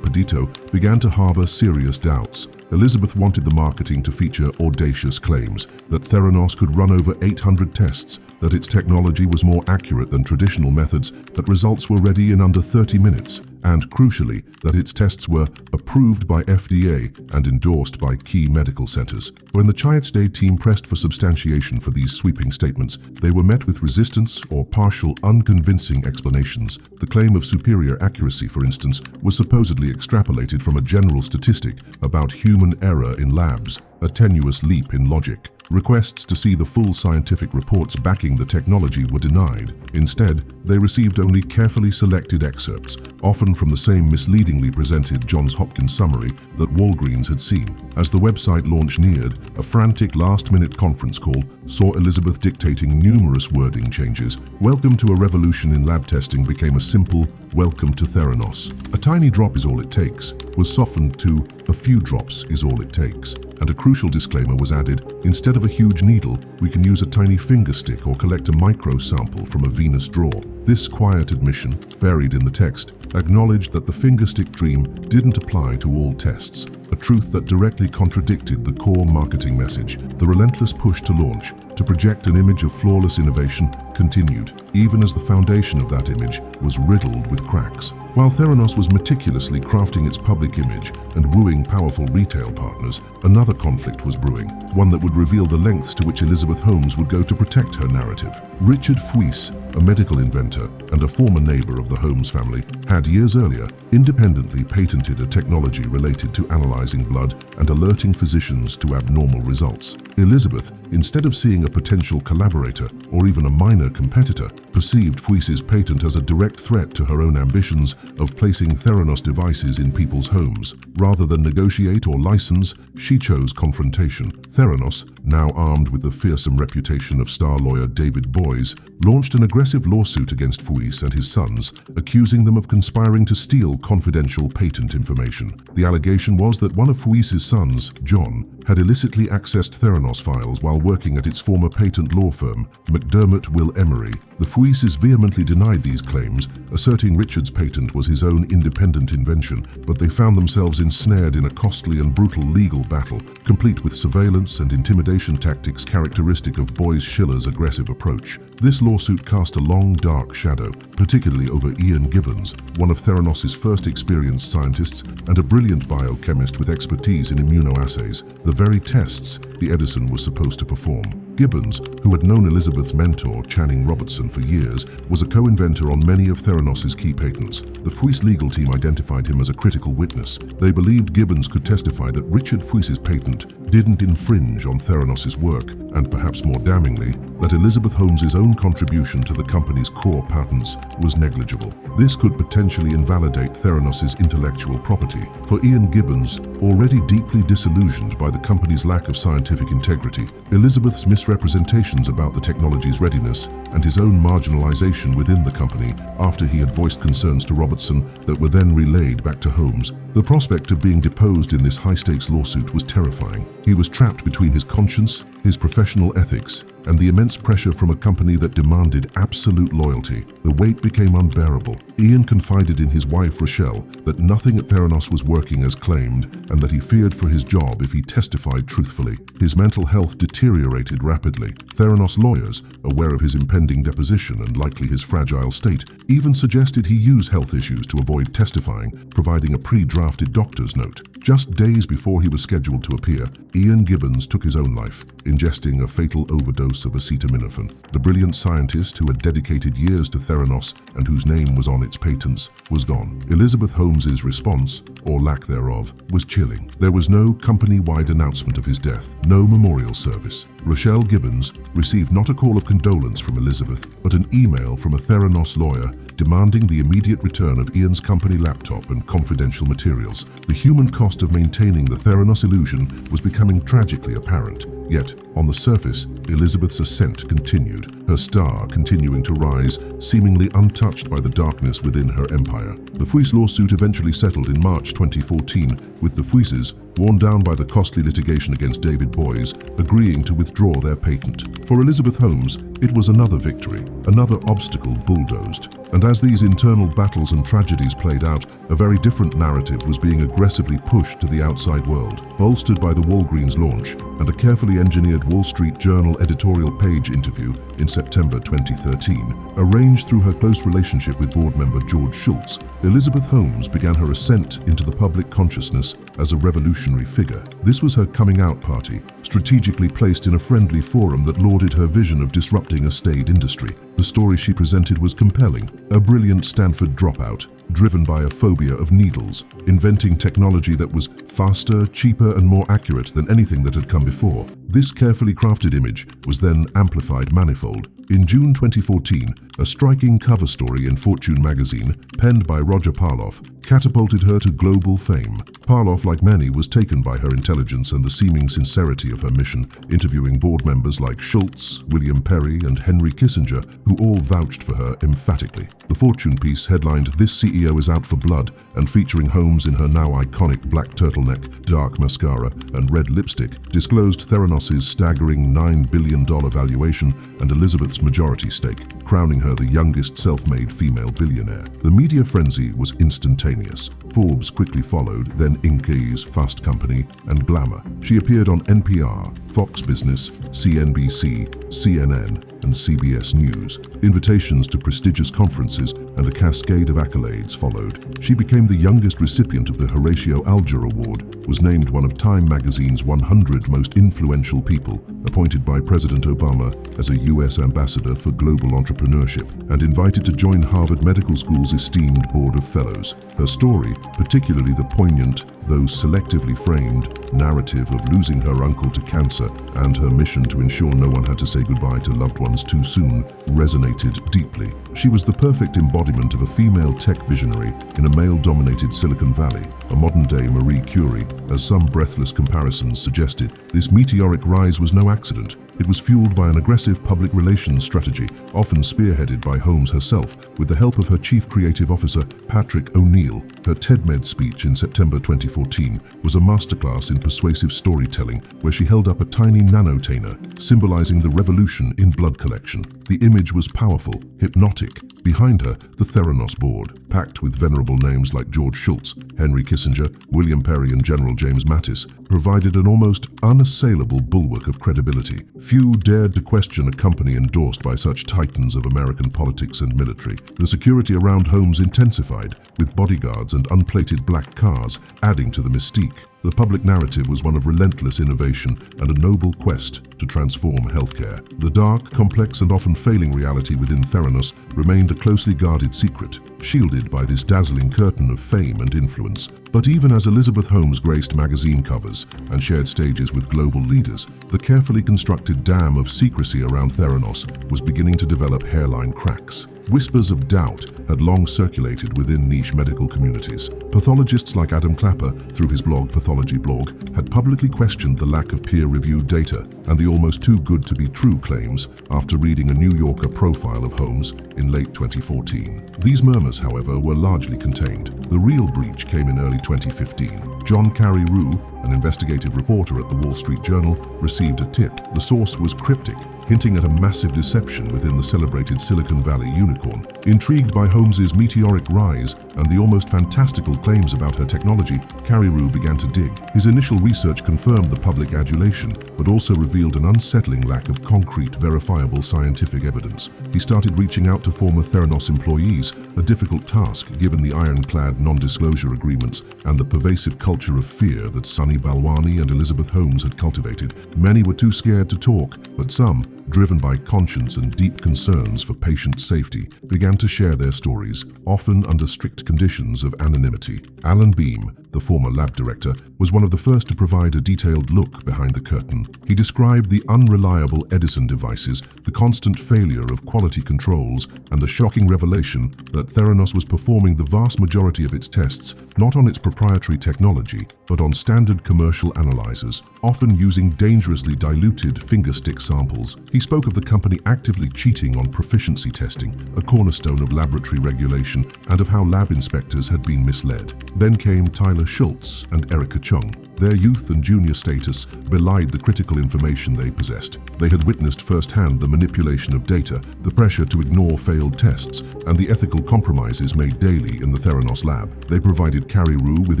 A: Pedito, began to harbor serious doubts. Elizabeth wanted the marketing to feature audacious claims that Theranos could run over 800 tests, that its technology was more accurate than traditional methods, that results were ready in under 30 minutes, and crucially, that its tests were approved by FDA and endorsed by key medical centers. When the Chatsday team pressed for substantiation for these sweeping statements, they were met with resistance or partial, unconvincing explanations. The claim of superior accuracy, for instance, was supposedly extrapolated from a general statistic about human error in labs, a tenuous leap in logic. Requests to see the full scientific reports backing the technology were denied. Instead, they received only carefully selected excerpts, often from the same misleadingly presented Johns Hopkins summary that Walgreens had seen. As the website launch neared, a frantic last-minute conference call saw Elizabeth dictating numerous wording changes. "Welcome to a revolution in lab testing" became a simple "Welcome to Theranos." "A tiny drop is all it takes" was softened to "A few drops is all it takes." And a crucial disclaimer was added: instead of a huge needle, we can use a tiny finger stick or collect a micro sample from a venous draw. This quiet admission, buried in the text, acknowledged that the fingerstick dream didn't apply to all tests, a truth that directly contradicted the core marketing message. The relentless push to launch, to project an image of flawless innovation, continued, even as the foundation of that image was riddled with cracks. While Theranos was meticulously crafting its public image and wooing powerful retail partners, another conflict was brewing, one that would reveal the lengths to which Elizabeth Holmes would go to protect her narrative. Richard Fuis, a medical inventor and a former neighbor of the Holmes family, had years earlier independently patented a technology related to analyzing blood and alerting physicians to abnormal results. Elizabeth, instead of seeing a potential collaborator or even a minor competitor, perceived Fuis's patent as a direct threat to her own ambitions of placing Theranos devices in people's homes. Rather than negotiate or license, she chose confrontation. Theranos, now armed with the fearsome reputation of star lawyer David Boies, launched an aggressive lawsuit against Fuis and his sons, accusing them of conspiring to steal confidential patent information. The allegation was that one of Fuis's sons, John, had illicitly accessed Theranos files while working at its former patent law firm, McDermott Will Emery. The Fuises vehemently denied these claims, asserting Richard's patent was his own independent invention, but they found themselves ensnared in a costly and brutal legal battle, complete with surveillance and intimidation tactics characteristic of Boies Schiller's aggressive approach. This lawsuit cast a long, dark shadow, particularly over Ian Gibbons, one of Theranos' first experienced scientists and a brilliant biochemist with expertise in immunoassays, the very tests the Edison was supposed to perform. Gibbons, who had known Elizabeth's mentor, Channing Robertson, for years, was a co-inventor on many of Theranos' key patents. The Fuis legal team identified him as a critical witness. They believed Gibbons could testify that Richard Fuis's patent didn't infringe on Theranos' work, and perhaps more damningly, that Elizabeth Holmes' own contribution to the company's core patents was negligible. This could potentially invalidate Theranos' intellectual property. For Ian Gibbons, already deeply disillusioned by the company's lack of scientific integrity, Elizabeth's misrepresentations about the technology's readiness, and his own marginalization within the company after he had voiced concerns to Robertson that were then relayed back to Holmes. The prospect of being deposed in this high-stakes lawsuit was terrifying. He was trapped between his conscience, his professional ethics, and the immense pressure from a company that demanded absolute loyalty. The weight became unbearable. Ian confided in his wife Rochelle that nothing at Theranos was working as claimed, and that he feared for his job if he testified truthfully. His mental health deteriorated rapidly. Theranos lawyers, aware of his impending deposition and likely his fragile state, even suggested he use health issues to avoid testifying, providing a pre-drafted doctor's note. Just days before he was scheduled to appear, Ian Gibbons took his own life. ingesting a fatal overdose of acetaminophen. The brilliant scientist who had dedicated years to Theranos and whose name was on its patents was gone. Elizabeth Holmes's response, or lack thereof, was chilling. There was no company-wide announcement of his death, no memorial service. Rochelle Gibbons received not a call of condolence from Elizabeth, but an email from a Theranos lawyer demanding the immediate return of Ian's company laptop and confidential materials. The human cost of maintaining the Theranos illusion was becoming tragically apparent. Yet, on the surface, Elizabeth's ascent continued, her star continuing to rise, seemingly untouched by the darkness within her empire. The Fuis lawsuit eventually settled in March 2014, with the Fuises, worn down by the costly litigation against David Boies, agreeing to withdraw their patent. For Elizabeth Holmes, it was another victory, another obstacle bulldozed. And as these internal battles and tragedies played out, a very different narrative was being aggressively pushed to the outside world, bolstered by the Walgreens launch and a carefully engineered Wall Street Journal editorial page interview in September 2013. Arranged through her close relationship with board member George Shultz, Elizabeth Holmes began her ascent into the public consciousness as a revolutionary figure. This was her coming out party, strategically placed in a friendly forum that lauded her vision of disrupting a staid industry. The story she presented was compelling, a brilliant Stanford dropout, driven by a phobia of needles, inventing technology that was faster, cheaper, and more accurate than anything that had come before. This carefully crafted image was then amplified manifold. In June 2014, a striking cover story in Fortune magazine, penned by Roger Parloff, catapulted her to global fame. Parloff, like many, was taken by her intelligence and the seeming sincerity of her mission, interviewing board members like Shultz, William Perry, and Henry Kissinger, who all vouched for her emphatically. The Fortune piece headlined "This CEO is out for blood," and featuring Holmes in her now iconic black turtleneck, dark mascara, and red lipstick, disclosed Theranos' staggering $9 billion valuation and Elizabeth's majority stake, crowning her the youngest self-made female billionaire. The media frenzy was instantaneous. Forbes quickly followed, then Inke's Fast Company, and Glamour. She appeared on NPR, Fox Business, CNBC, CNN, and CBS News. Invitations to prestigious conferences and a cascade of accolades followed. She became the youngest recipient of the Horatio Alger Award, was named one of Time magazine's 100 most influential people, appointed by President Obama as a U.S. ambassador for global entrepreneurship, and invited to join Harvard Medical School's esteemed board of fellows. Her story, particularly the poignant, though selectively framed, narrative of losing her uncle to cancer and her mission to ensure no one had to say goodbye to loved ones too soon, resonated deeply. She was the perfect embodiment of a female tech visionary in a male-dominated Silicon Valley, a modern-day Marie Curie. As some breathless comparisons suggested, this meteoric rise was no accident. It was fueled by an aggressive public relations strategy, often spearheaded by Holmes herself, with the help of her chief creative officer, Patrick O'Neill. Her TEDmed speech in September 2014 was a masterclass in persuasive storytelling, where she held up a tiny nanotainer, symbolizing the revolution in blood collection. The image was powerful, hypnotic. Behind her, the Theranos board, packed with venerable names like George Shultz, Henry Kissinger, William Perry, and General James Mattis, provided an almost unassailable bulwark of credibility. Few dared to question a company endorsed by such titans of American politics and military. The security around Holmes intensified, with bodyguards and unplated black cars adding to the mystique. The public narrative was one of relentless innovation and a noble quest to transform healthcare. The dark, complex, and often failing reality within Theranos remained a closely guarded secret, shielded by this dazzling curtain of fame and influence. But even as Elizabeth Holmes graced magazine covers and shared stages with global leaders, the carefully constructed dam of secrecy around Theranos was beginning to develop hairline cracks. Whispers of doubt had long circulated within niche medical communities. Pathologists like Adam Clapper, through his blog Pathology Blog, had publicly questioned the lack of peer-reviewed data and the almost too good to be true claims after reading a New Yorker profile of Holmes in late 2014. These murmurs, however, were largely contained. The real breach came in early 2015. John Carey-Rue, an investigative reporter at the Wall Street Journal, received a tip. The source was cryptic, hinting at a massive deception within the celebrated Silicon Valley unicorn. Intrigued by Holmes's meteoric rise and the almost fantastical claims about her technology, Carreyrou began to dig. His initial research confirmed the public adulation, but also revealed an unsettling lack of concrete, verifiable scientific evidence. He started reaching out to former Theranos employees, a difficult task given the ironclad non-disclosure agreements and the pervasive culture of fear that Sunny Balwani and Elizabeth Holmes had cultivated. Many were too scared to talk, but some, driven by conscience and deep concerns for patient safety, began to share their stories, often under strict conditions of anonymity. Alan Beam, the former lab director, was one of the first to provide a detailed look behind the curtain. He described the unreliable Edison devices, the constant failure of quality controls, and the shocking revelation that Theranos was performing the vast majority of its tests not on its proprietary technology, but on standard commercial analyzers, often using dangerously diluted fingerstick samples. He spoke of the company actively cheating on proficiency testing, a cornerstone of laboratory regulation, and of how lab inspectors had been misled. Then came Tyler Schultz and Erica Chung. Their youth and junior status belied the critical information they possessed. They had witnessed firsthand the manipulation of data, the pressure to ignore failed tests, and the ethical compromises made daily in the Theranos lab. They provided Carreyrou with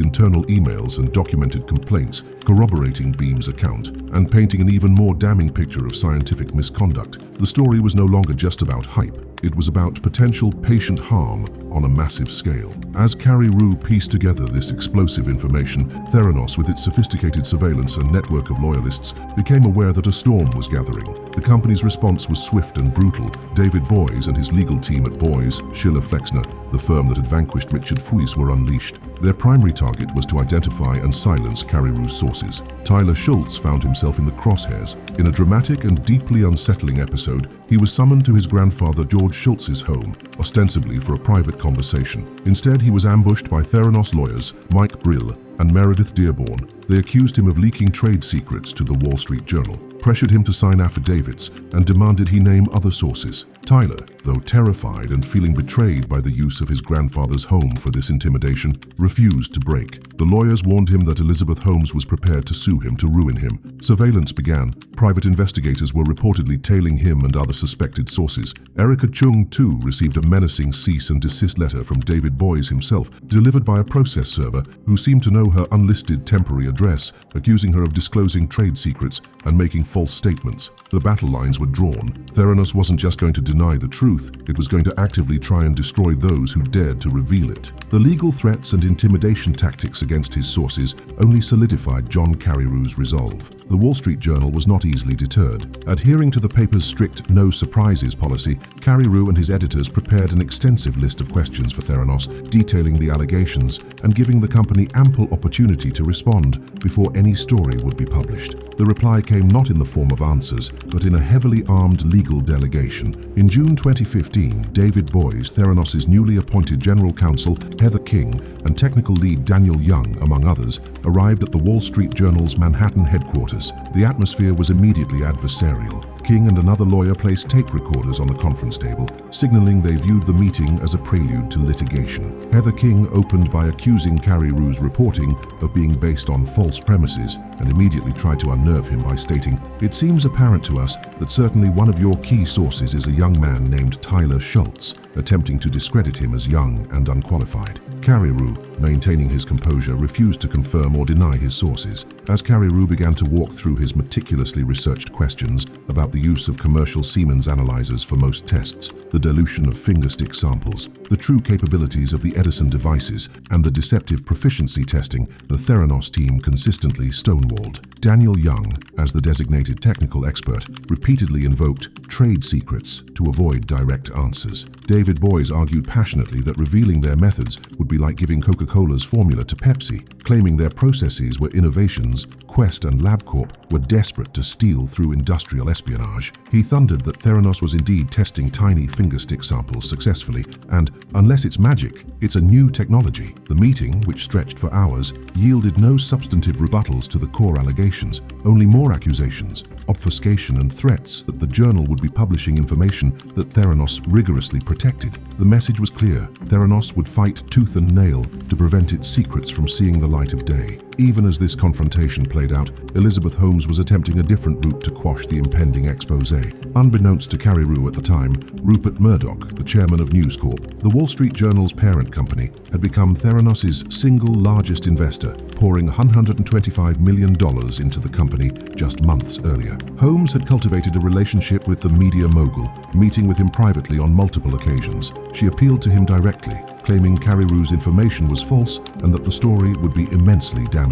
A: internal emails and documented complaints, corroborating Beam's account, and painting an even more damning picture of scientific misconduct. The story was no longer just about hype. It was about potential patient harm on a massive scale. As Carreyrou pieced together this explosive information, Theranos, with its sophisticated surveillance and network of loyalists, became aware that a storm was gathering. The company's response was swift and brutal. David Boys and his legal team at Boys, Schiller Flexner, the firm that had vanquished Richard Fuiss, were unleashed. Their primary target was to identify and silence Carreyrou's sources. Tyler Schultz found himself in the crosshairs. In a dramatic and deeply unsettling episode, he was summoned to his grandfather George Schultz's home, ostensibly for a private conversation. Instead, he was ambushed by Theranos lawyers Mike Brill and Meredith Dearborn. They accused him of leaking trade secrets to the Wall Street Journal, pressured him to sign affidavits, and demanded he name other sources. Tyler, though terrified and feeling betrayed by the use of his grandfather's home for this intimidation, refused to break. The lawyers warned him that Elizabeth Holmes was prepared to sue him to ruin him. Surveillance began. Private investigators were reportedly tailing him and other suspected sources. Erica Chung, too, received a menacing cease and desist letter from David Boys himself, delivered by a process server who seemed to know her unlisted temporary address, accusing her of disclosing trade secrets and making false statements. The battle lines were drawn. Theranos wasn't just going to deny the truth, it was going to actively try and destroy those who dared to reveal it. The legal threats and intimidation tactics against his sources only solidified John Carreyrou's resolve. The Wall Street Journal was not easily deterred. Adhering to the paper's strict no surprises policy, Carreyrou and his editors prepared an extensive list of questions for Theranos, detailing the allegations and giving the company ample opportunity to respond before any story would be published. The reply came not in the form of answers, but in a heavily armed legal delegation. In June 2015, David Boys, Theranos' newly appointed general counsel, Heather King, and technical lead Daniel Young, among others, arrived at the Wall Street Journal's Manhattan headquarters. The atmosphere was immediately adversarial. King and another lawyer placed tape recorders on the conference table, signaling they viewed the meeting as a prelude to litigation. Heather King opened by accusing Carreyrou's reporting of being based on false premises and immediately tried to unnerve him by stating, "It seems apparent to us that certainly one of your key sources is a young man named Tyler Schultz," attempting to discredit him as young and unqualified. Carreyrou, maintaining his composure, refused to confirm or deny his sources. As Carreyrou began to walk through his meticulously researched questions about the use of commercial Siemens analyzers for most tests, the dilution of fingerstick samples, the true capabilities of the Edison devices, and the deceptive proficiency testing, the Theranos team consistently stonewalled. Daniel Young, as the designated technical expert, repeatedly invoked trade secrets to avoid direct answers. David Boys argued passionately that revealing their methods would be like giving Coca-Cola's formula to Pepsi, claiming their processes were innovations Quest and LabCorp were desperate to steal through industrial espionage. He thundered that Theranos was indeed testing tiny fingerstick samples successfully, and, unless it's magic, it's a new technology. The meeting, which stretched for hours, yielded no substantive rebuttals to the core allegations, only more accusations, obfuscation and threats that the journal would be publishing information that Theranos rigorously protected. The message was clear. Theranos would fight tooth and nail to prevent its secrets from seeing the light light of day. Even as this confrontation played out, Elizabeth Holmes was attempting a different route to quash the impending expose. Unbeknownst to Carrie Rue at the time, Rupert Murdoch, the chairman of News Corp, the Wall Street Journal's parent company, had become Theranos' single largest investor, pouring $125 million into the company just months earlier. Holmes had cultivated a relationship with the media mogul, meeting with him privately on multiple occasions. She appealed to him directly, claiming Carrie Rue's information was false and that the story would be immensely damaging.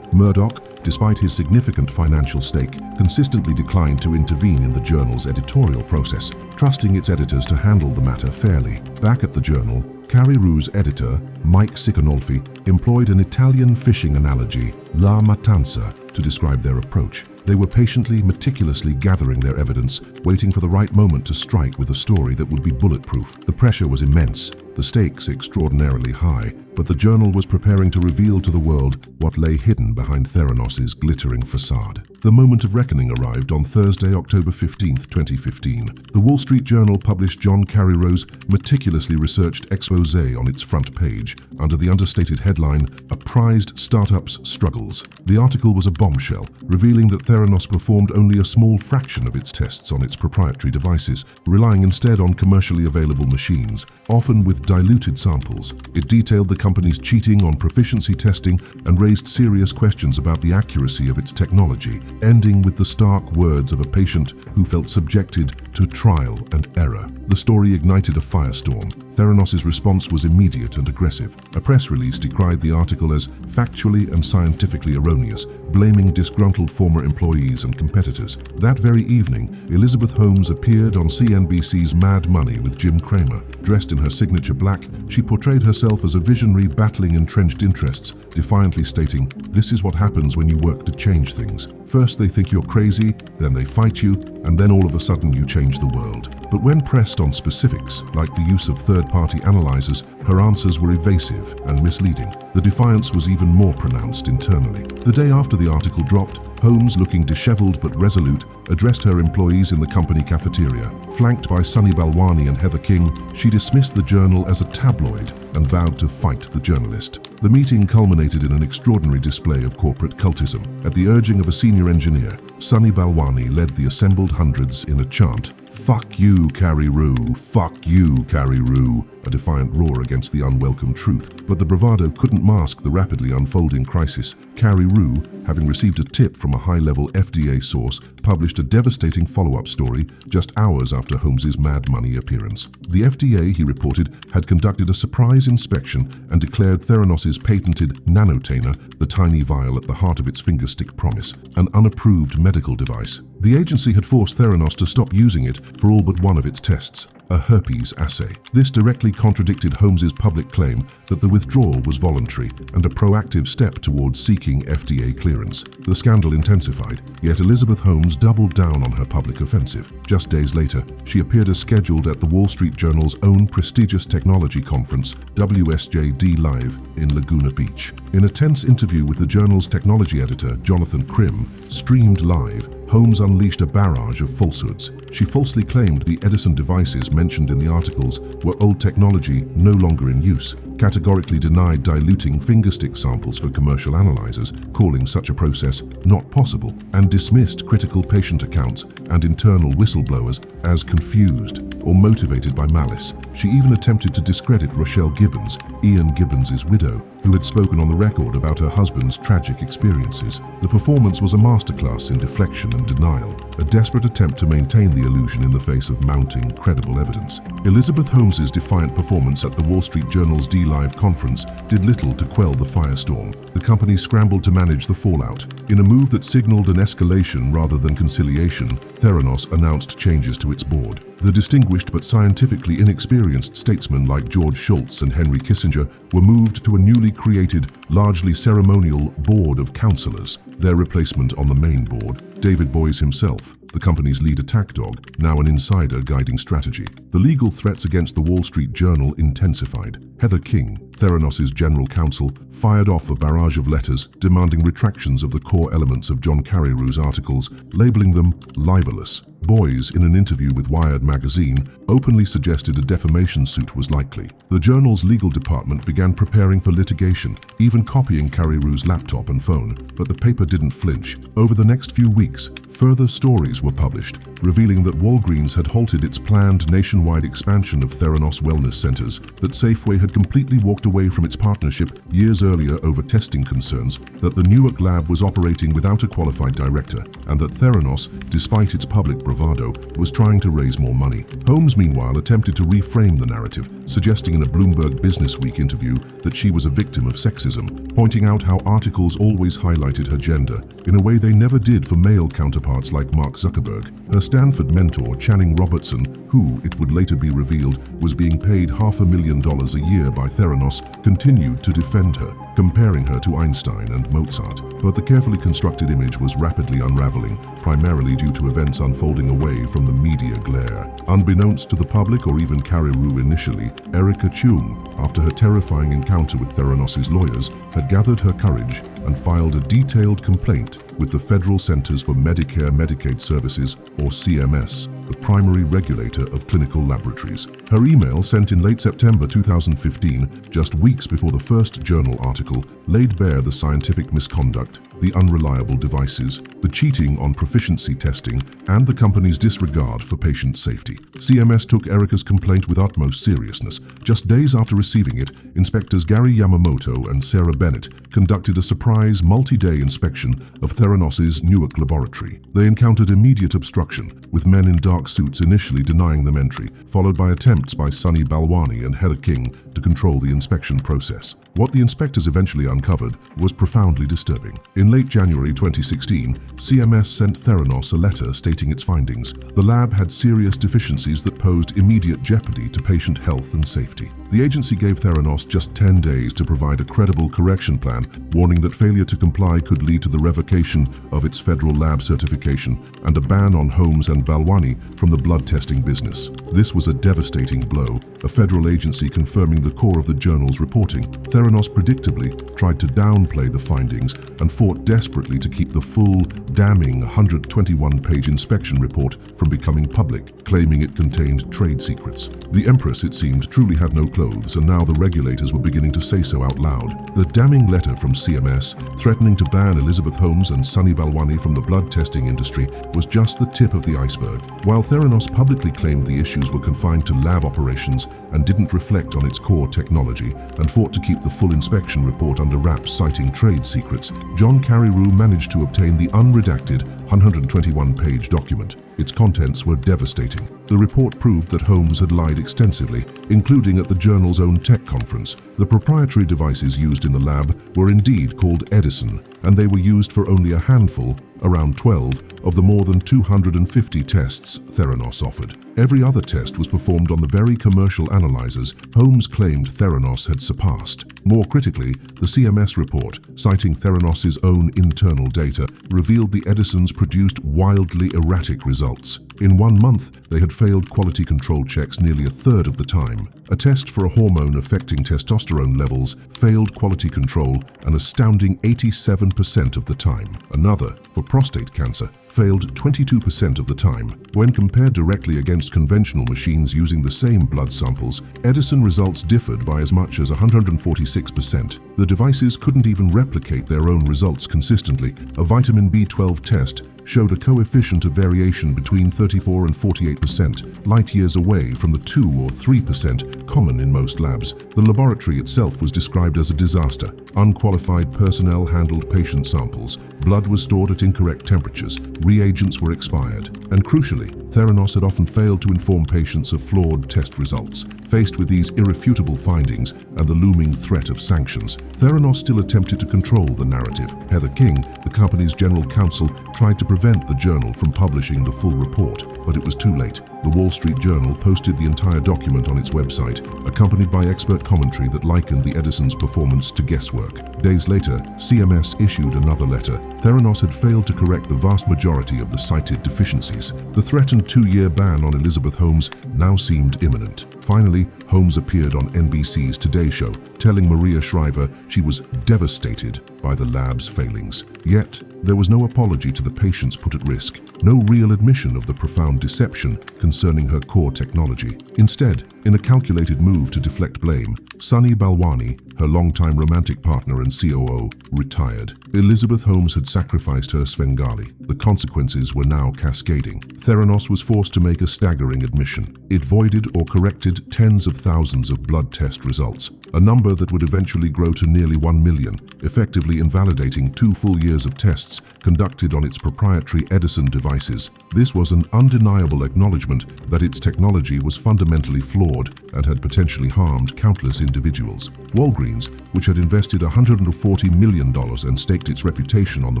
A: Murdoch, despite his significant financial stake, consistently declined to intervene in the journal's editorial process, trusting its editors to handle the matter fairly. Back at the journal, Carrie Rue's editor, Mike Siconolfi, employed an Italian fishing analogy, la matanza, to describe their approach. They were patiently, meticulously gathering their evidence, waiting for the right moment to strike with a story that would be bulletproof. The pressure was immense, the stakes extraordinarily high, but the journal was preparing to reveal to the world what lay hidden behind Theranos' glittering facade. The moment of reckoning arrived on Thursday, October 15, 2015. The Wall Street Journal published John Carrie Rue's meticulously researched expose on its front page, under the understated headline, "A Prized Startup's Struggles." The article was a bombshell, revealing that Theranos performed only a small fraction of its tests on its proprietary devices, relying instead on commercially available machines, often with diluted samples. It detailed the company's cheating on proficiency testing and raised serious questions about the accuracy of its technology, ending with the stark words of a patient who felt subjected to trial and error. The story ignited a firestorm. Theranos' response was immediate and aggressive. A press release decried the article as factually and scientifically erroneous, blaming disgruntled former employees and competitors. That very evening, Elizabeth Holmes appeared on CNBC's Mad Money with Jim Cramer. Dressed in her signature black, she portrayed herself as a visionary battling entrenched interests, defiantly stating, "This is what happens when you work to change things. First they think you're crazy, then they fight you, and then all of a sudden you change the world." But when pressed on specifics, like the use of third-party analyzers, her answers were evasive and misleading. The defiance was even more pronounced internally. The day after the article dropped, Holmes, looking disheveled but resolute, addressed her employees in the company cafeteria. Flanked by Sunny Balwani and Heather King, she dismissed the journal as a tabloid and vowed to fight the journalist. The meeting culminated in an extraordinary display of corporate cultism. At the urging of a senior engineer, Sunny Balwani led the assembled hundreds in a chant, "Fuck you, Carrie Rue! Fuck you, Carrie Rue!" a defiant roar against the unwelcome truth. But the bravado couldn't mask the rapidly unfolding crisis. Carrie Rue, having received a tip from a high-level FDA source, published a devastating follow-up story just hours after Holmes's Mad Money appearance. The FDA, he reported, had conducted a surprise inspection and declared Theranos' patented nanotainer, the tiny vial at the heart of its fingerstick promise, an unapproved medical device. The agency had forced Theranos to stop using it for all but one of its tests, a herpes assay. This directly contradicted Holmes's public claim that the withdrawal was voluntary and a proactive step towards seeking FDA clearance. The scandal intensified, yet Elizabeth Holmes doubled down on her public offensive. Just days later, she appeared as scheduled at the Wall Street Journal's own prestigious technology conference, WSJ.D Live, in Laguna Beach. In a tense interview with the journal's technology editor, Jonathan Krim, streamed live, Holmes unleashed a barrage of falsehoods. She falsely claimed the Edison devices mentioned in the articles were old technology no longer in use, categorically denied diluting fingerstick samples for commercial analyzers, calling such a process not possible, and dismissed critical patient accounts and internal whistleblowers as confused or motivated by malice. She even attempted to discredit Rochelle Gibbons, Ian Gibbons' widow, who had spoken on the record about her husband's tragic experiences. The performance was a masterclass in deflection and denial, a desperate attempt to maintain the illusion in the face of mounting credible evidence. Elizabeth Holmes's defiant performance at the Wall Street Journal's D-Live conference did little to quell the firestorm. The company scrambled to manage the fallout. In a move that signaled an escalation rather than conciliation, Theranos announced changes to its board. The distinguished but scientifically inexperienced statesmen like George Shultz and Henry Kissinger were moved to a newly created, largely ceremonial board of counselors. Their replacement on the main board, David Boies himself, the company's lead attack dog, now an insider guiding strategy. The legal threats against the Wall Street Journal intensified. Heather King, Theranos' general counsel, fired off a barrage of letters demanding retractions of the core elements of John Carrie Rue's articles, labeling them libelous. Boys, in an interview with Wired magazine, openly suggested a defamation suit was likely. The journal's legal department began preparing for litigation, even copying Carey-Rue's laptop and phone, but the paper didn't flinch. Over the next few weeks, further stories were published, revealing that Walgreens had halted its planned nationwide expansion of Theranos wellness centers, that Safeway had completely walked away from its partnership years earlier over testing concerns, that the Newark lab was operating without a qualified director, and that Theranos, despite its public bravado, was trying to raise more money. Holmes, meanwhile, attempted to reframe the narrative, suggesting in a Bloomberg Businessweek interview that she was a victim of sexism, pointing out how articles always highlighted her gender, in a way they never did for male counterparts like Mark Zuckerberg. Her Stanford mentor, Channing Robertson, who, it would later be revealed, was being paid $500,000 a year by Theranos, continued to defend her, comparing her to Einstein and Mozart. But the carefully constructed image was rapidly unraveling, primarily due to events unfolding away from the media glare. Unbeknownst to the public or even Carey-Rue initially, Erica Chung, after her terrifying encounter with Theranos' lawyers, had gathered her courage and filed a detailed complaint with the Federal Centers for Medicare Medicaid Services, or CMS, the primary regulator of clinical laboratories. Her email, sent in late September 2015, just weeks before the first journal article, laid bare the scientific misconduct, the unreliable devices, the cheating on proficiency testing, and the company's disregard for patient safety. CMS took Erica's complaint with utmost seriousness. Just days after receiving it, inspectors Gary Yamamoto and Sarah Bennett conducted a surprise multi-day inspection of Theranos' Newark laboratory. They encountered immediate obstruction, with men in dark suits initially denying them entry, followed by attempts by Sunny Balwani and Heather King to control the inspection process. What the inspectors eventually uncovered was profoundly disturbing. In late January 2016, CMS sent Theranos a letter stating its findings. The lab had serious deficiencies that posed immediate jeopardy to patient health and safety. The agency gave Theranos just 10 days to provide a credible correction plan, warning that failure to comply could lead to the revocation of its federal lab certification and a ban on Holmes and Balwani from the blood testing business. This was a devastating blow, a federal agency confirming the core of the journal's reporting. Theranos predictably tried to downplay the findings and fought desperately to keep the full, damning 121-page inspection report from becoming public, claiming it contained trade secrets. The Empress, it seemed, truly had no clothes, and now the regulators were beginning to say so out loud. The damning letter from CMS, threatening to ban Elizabeth Holmes and Sunny Balwani from the blood testing industry, was just the tip of the iceberg. While Theranos publicly claimed the issues were confined to lab operations and didn't reflect on its core technology, and fought to keep the full inspection report under wraps citing trade secrets, John Carey-Rue managed to obtain the unredacted 121-page document. Its contents were devastating. The report proved that Holmes had lied extensively, including at the journal's own tech conference. The proprietary devices used in the lab were indeed called Edison, and they were used for only a handful, around 12, of the more than 250 tests Theranos offered. Every other test was performed on the very commercial analyzers Holmes claimed Theranos had surpassed. More critically, the CMS report, citing Theranos' own internal data, revealed the Edisons produced wildly erratic results. In 1 month, they had failed quality control checks nearly a third of the time. A test for a hormone affecting testosterone levels failed quality control an astounding 87% of the time. Another, for prostate cancer, failed 22% of the time. When compared directly against conventional machines using the same blood samples, Edison results differed by as much as 146%. The devices couldn't even replicate their own results consistently. A vitamin B12 test showed a coefficient of variation between 34 and 48%, light years away from the 2 or 3% common in most labs. The laboratory itself was described as a disaster. Unqualified personnel handled patient samples, blood was stored at incorrect temperatures, reagents were expired, and crucially, Theranos had often failed to inform patients of flawed test results. Faced with these irrefutable findings and the looming threat of sanctions, Theranos still attempted to control the narrative. Heather King, the company's general counsel, tried to prevent the journal from publishing the full report, but it was too late. The Wall Street Journal posted the entire document on its website, accompanied by expert commentary that likened the Edison's performance to guesswork. Days later, CMS issued another letter. Theranos had failed to correct the vast majority of the cited deficiencies. The threatened 2-year ban on Elizabeth Holmes now seemed imminent. Finally, Holmes appeared on NBC's Today Show, telling Maria Shriver she was devastated by the lab's failings. Yet, There was no apology to the patients put at risk, no real admission of the profound deception concerning her core technology. Instead, in a calculated move to deflect blame, Sunny Balwani, her longtime romantic partner and COO, retired. Elizabeth Holmes had sacrificed her Svengali. The consequences were now cascading. Theranos was forced to make a staggering admission. It voided or corrected tens of thousands of blood test results, a number that would eventually grow to nearly 1 million, effectively invalidating 2 full years of tests conducted on its proprietary Edison devices. This was an undeniable acknowledgement that its technology was fundamentally flawed and had potentially harmed countless individuals. Walgreens, which had invested $140 million and staked its reputation on the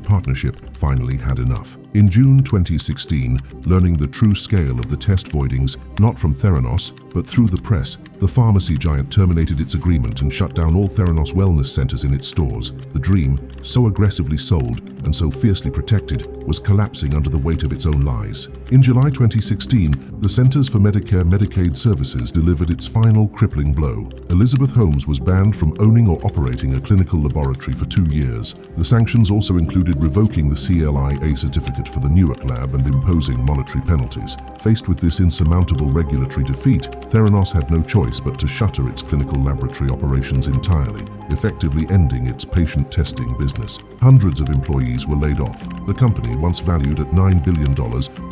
A: partnership, finally had enough. In June 2016, learning the true scale of the test voidings, not from Theranos, but through the press, the pharmacy giant terminated its agreement and shut down all Theranos wellness centers in its stores. The dream, so aggressively sold and so fiercely protected, was collapsing under the weight of its own lies. In July 2016, the Centers for Medicare/Medicaid Services delivered its final crippling blow. Elizabeth Holmes was banned from owning or operating a clinical laboratory for 2 years. The sanctions also included revoking the CLIA certificate for the Newark lab and imposing monetary penalties. Faced with this insurmountable regulatory defeat, Theranos had no choice but to shutter its clinical laboratory operations entirely, effectively ending its patient testing business. Hundreds of employees were laid off. The company, once valued at $9 billion,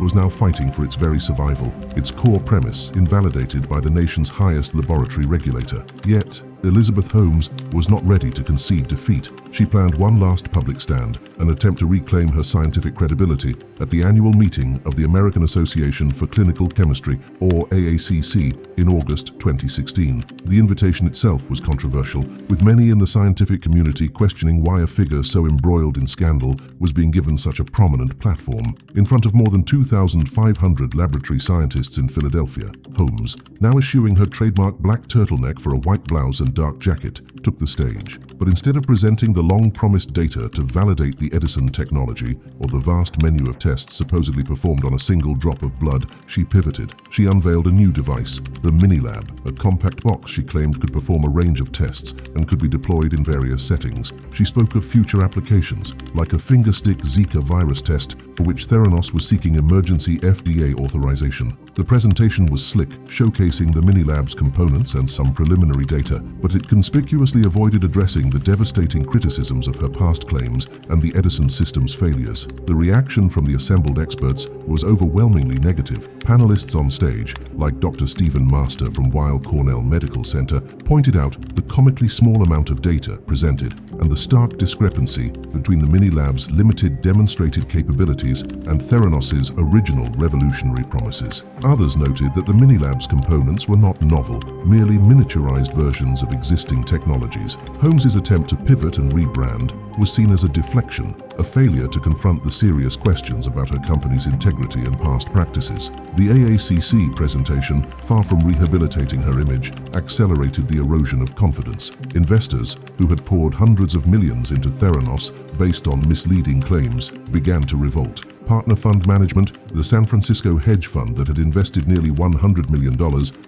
A: was now fighting for its very survival, its core premise invalidated by the nation's highest laboratory regulator. Yet, Elizabeth Holmes was not ready to concede defeat. She planned one last public stand, an attempt to reclaim her scientific credibility at the annual meeting of the American Association for Clinical Chemistry, or AACC, in August 2016. The invitation itself was controversial, with many in the scientific community questioning why a figure so embroiled in scandal was being given such a prominent platform. In front of more than 2,500 laboratory scientists in Philadelphia, Holmes, now eschewing her trademark black turtleneck for a white blouse and dark jacket, took the stage. But instead of presenting the long-promised data to validate the Edison technology or the vast menu of tests supposedly performed on a single drop of blood, she pivoted. She unveiled a new device, the Minilab, a compact box she claimed could perform a range of tests and could be deployed in various settings. She spoke of future applications, like a fingerstick Zika virus test for which Theranos was seeking emergency FDA authorization. The presentation was slick, showcasing the Minilab's components and some preliminary data, but it conspicuously avoided addressing the devastating criticisms of her past claims and the Edison system's failures. The reaction from the assembled experts was overwhelmingly negative. Panelists on stage, like Dr. Stephen Master from Weill Cornell Medical Center, pointed out the comically small amount of data presented and the stark discrepancy between the Minilab's limited demonstrated capabilities and Theranos's original revolutionary promises. Others noted that the Minilab's components were not novel, merely miniaturized versions of existing technologies. Holmes's attempt to pivot and rebrand was seen as a deflection, a failure to confront the serious questions about her company's integrity and past practices. The AACC presentation, far from rehabilitating her image, accelerated the erosion of confidence. Investors, who had poured hundreds of millions into Theranos based on misleading claims, began to revolt. Partner Fund Management, the San Francisco hedge fund that had invested nearly $100 million,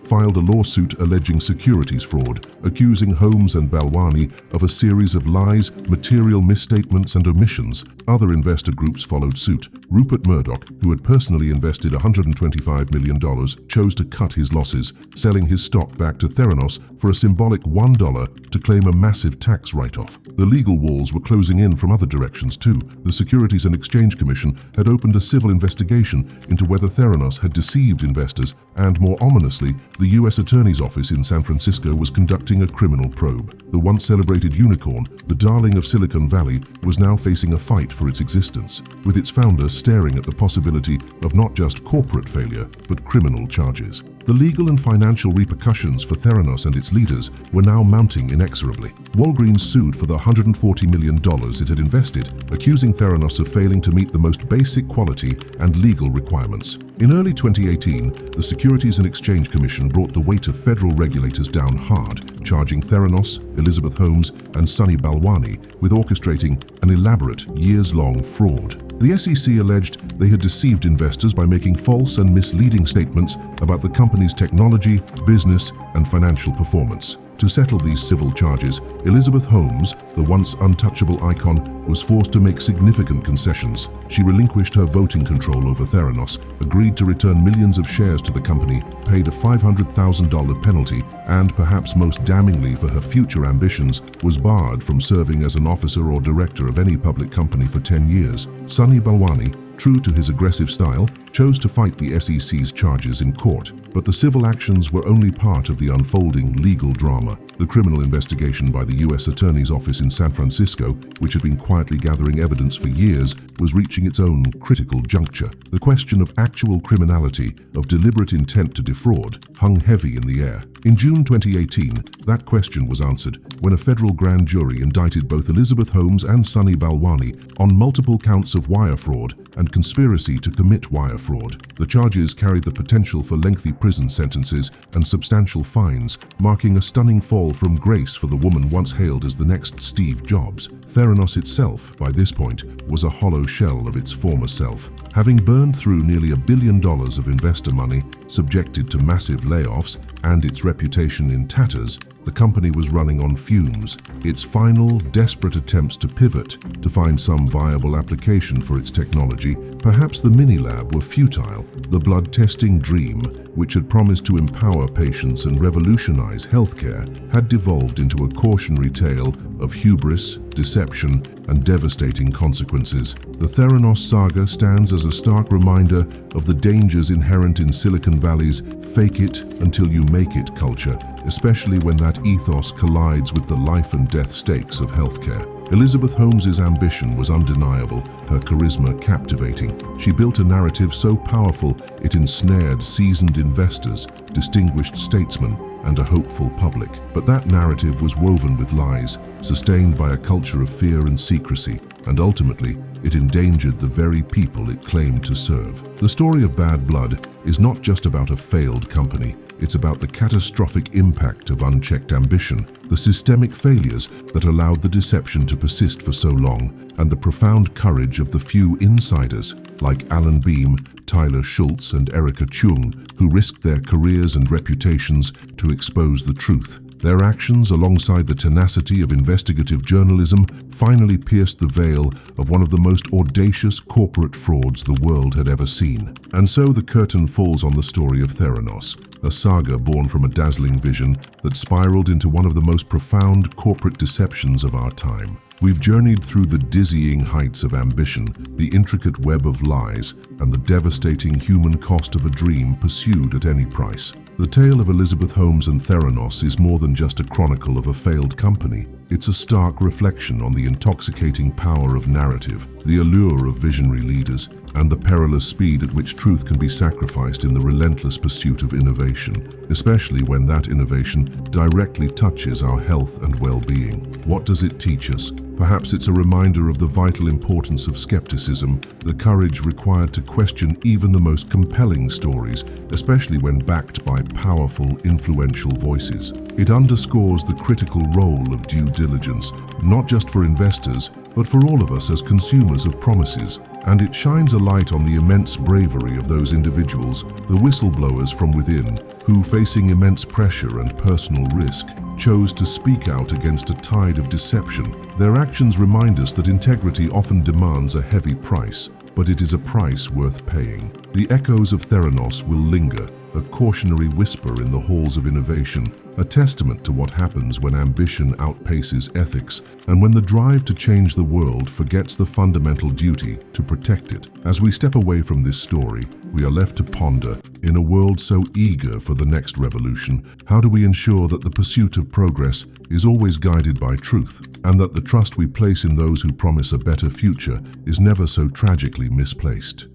A: filed a lawsuit alleging securities fraud, accusing Holmes and Balwani of a series of lies, material misstatements, and omissions. Other investor groups followed suit. Rupert Murdoch, who had personally invested $125 million, chose to cut his losses, selling his stock back to Theranos for a symbolic $1 to claim a massive tax write-off. The legal walls were closing in from other directions too. The Securities and Exchange Commission had opened a civil investigation into whether Theranos had deceived investors, and more ominously, the U.S. Attorney's Office in San Francisco was conducting a criminal probe. The once celebrated unicorn, the darling of Silicon Valley, was now facing a fight for its existence, with its founder staring at the possibility of not just corporate failure, but criminal charges. The legal and financial repercussions for Theranos and its leaders were now mounting inexorably. Walgreens sued for the $140 million it had invested, accusing Theranos of failing to meet the most basic quality and legal requirements. In early 2018, the Securities and Exchange Commission brought the weight of federal regulators down hard, charging Theranos, Elizabeth Holmes, and Sunny Balwani with orchestrating an elaborate, years-long fraud. The SEC alleged they had deceived investors by making false and misleading statements about the company's technology, business, and financial performance. To settle these civil charges, Elizabeth Holmes, the once untouchable icon, was forced to make significant concessions. She relinquished her voting control over Theranos, agreed to return millions of shares to the company, paid a $500,000 penalty, and, perhaps most damningly for her future ambitions, was barred from serving as an officer or director of any public company for 10 years. Sunny Balwani, true to his aggressive style, chose to fight the SEC's charges in court. But the civil actions were only part of the unfolding legal drama. The criminal investigation by the U.S. Attorney's Office in San Francisco, which had been quietly gathering evidence for years, was reaching its own critical juncture. The question of actual criminality, of deliberate intent to defraud, hung heavy in the air. In June 2018, that question was answered when a federal grand jury indicted both Elizabeth Holmes and Sunny Balwani on multiple counts of wire fraud and conspiracy to commit wire fraud. The charges carried the potential for lengthy prison sentences and substantial fines, marking a stunning fall from grace for the woman once hailed as the next Steve Jobs. Theranos itself, by this point, was a hollow shell of its former self. Having burned through nearly $1 billion of investor money, subjected to massive layoffs, and its reputation in tatters, the company was running on fumes. Its final, desperate attempts to pivot, to find some viable application for its technology, perhaps the mini-lab, were futile. The blood-testing dream, which had promised to empower patients and revolutionize healthcare, had devolved into a cautionary tale of hubris, deception, and devastating consequences. The Theranos saga stands as a stark reminder of the dangers inherent in Silicon Valley's "fake it until you make it" culture, especially when that ethos collides with the life and death stakes of healthcare. Elizabeth Holmes's ambition was undeniable, her charisma captivating. She built a narrative so powerful it ensnared seasoned investors, distinguished statesmen, and a hopeful public. But that narrative was woven with lies, sustained by a culture of fear and secrecy, and ultimately, it endangered the very people it claimed to serve. The story of Bad Blood is not just about a failed company. It's about the catastrophic impact of unchecked ambition, the systemic failures that allowed the deception to persist for so long, and the profound courage of the few insiders, like Alan Beam, Tyler Schultz, and Erica Chung, who risked their careers and reputations to expose the truth. Their actions, alongside the tenacity of investigative journalism, finally pierced the veil of one of the most audacious corporate frauds the world had ever seen. And so the curtain falls on the story of Theranos, a saga born from a dazzling vision that spiraled into one of the most profound corporate deceptions of our time. We've journeyed through the dizzying heights of ambition, the intricate web of lies, and the devastating human cost of a dream pursued at any price. The tale of Elizabeth Holmes and Theranos is more than just a chronicle of a failed company. It's a stark reflection on the intoxicating power of narrative, the allure of visionary leaders, and the perilous speed at which truth can be sacrificed in the relentless pursuit of innovation, especially when that innovation directly touches our health and well-being. What does it teach us? Perhaps it's a reminder of the vital importance of skepticism, the courage required to question even the most compelling stories, especially when backed by powerful, influential voices. It underscores the critical role of due diligence, not just for investors, but for all of us as consumers of promises. And it shines a light on the immense bravery of those individuals, the whistleblowers from within, who, facing immense pressure and personal risk, chose to speak out against a tide of deception. Their actions remind us that integrity often demands a heavy price, but it is a price worth paying. The echoes of Theranos will linger, a cautionary whisper in the halls of innovation, a testament to what happens when ambition outpaces ethics and when the drive to change the world forgets the fundamental duty to protect it. As we step away from this story, we are left to ponder, in a world so eager for the next revolution, how do we ensure that the pursuit of progress is always guided by truth, and that the trust we place in those who promise a better future is never so tragically misplaced?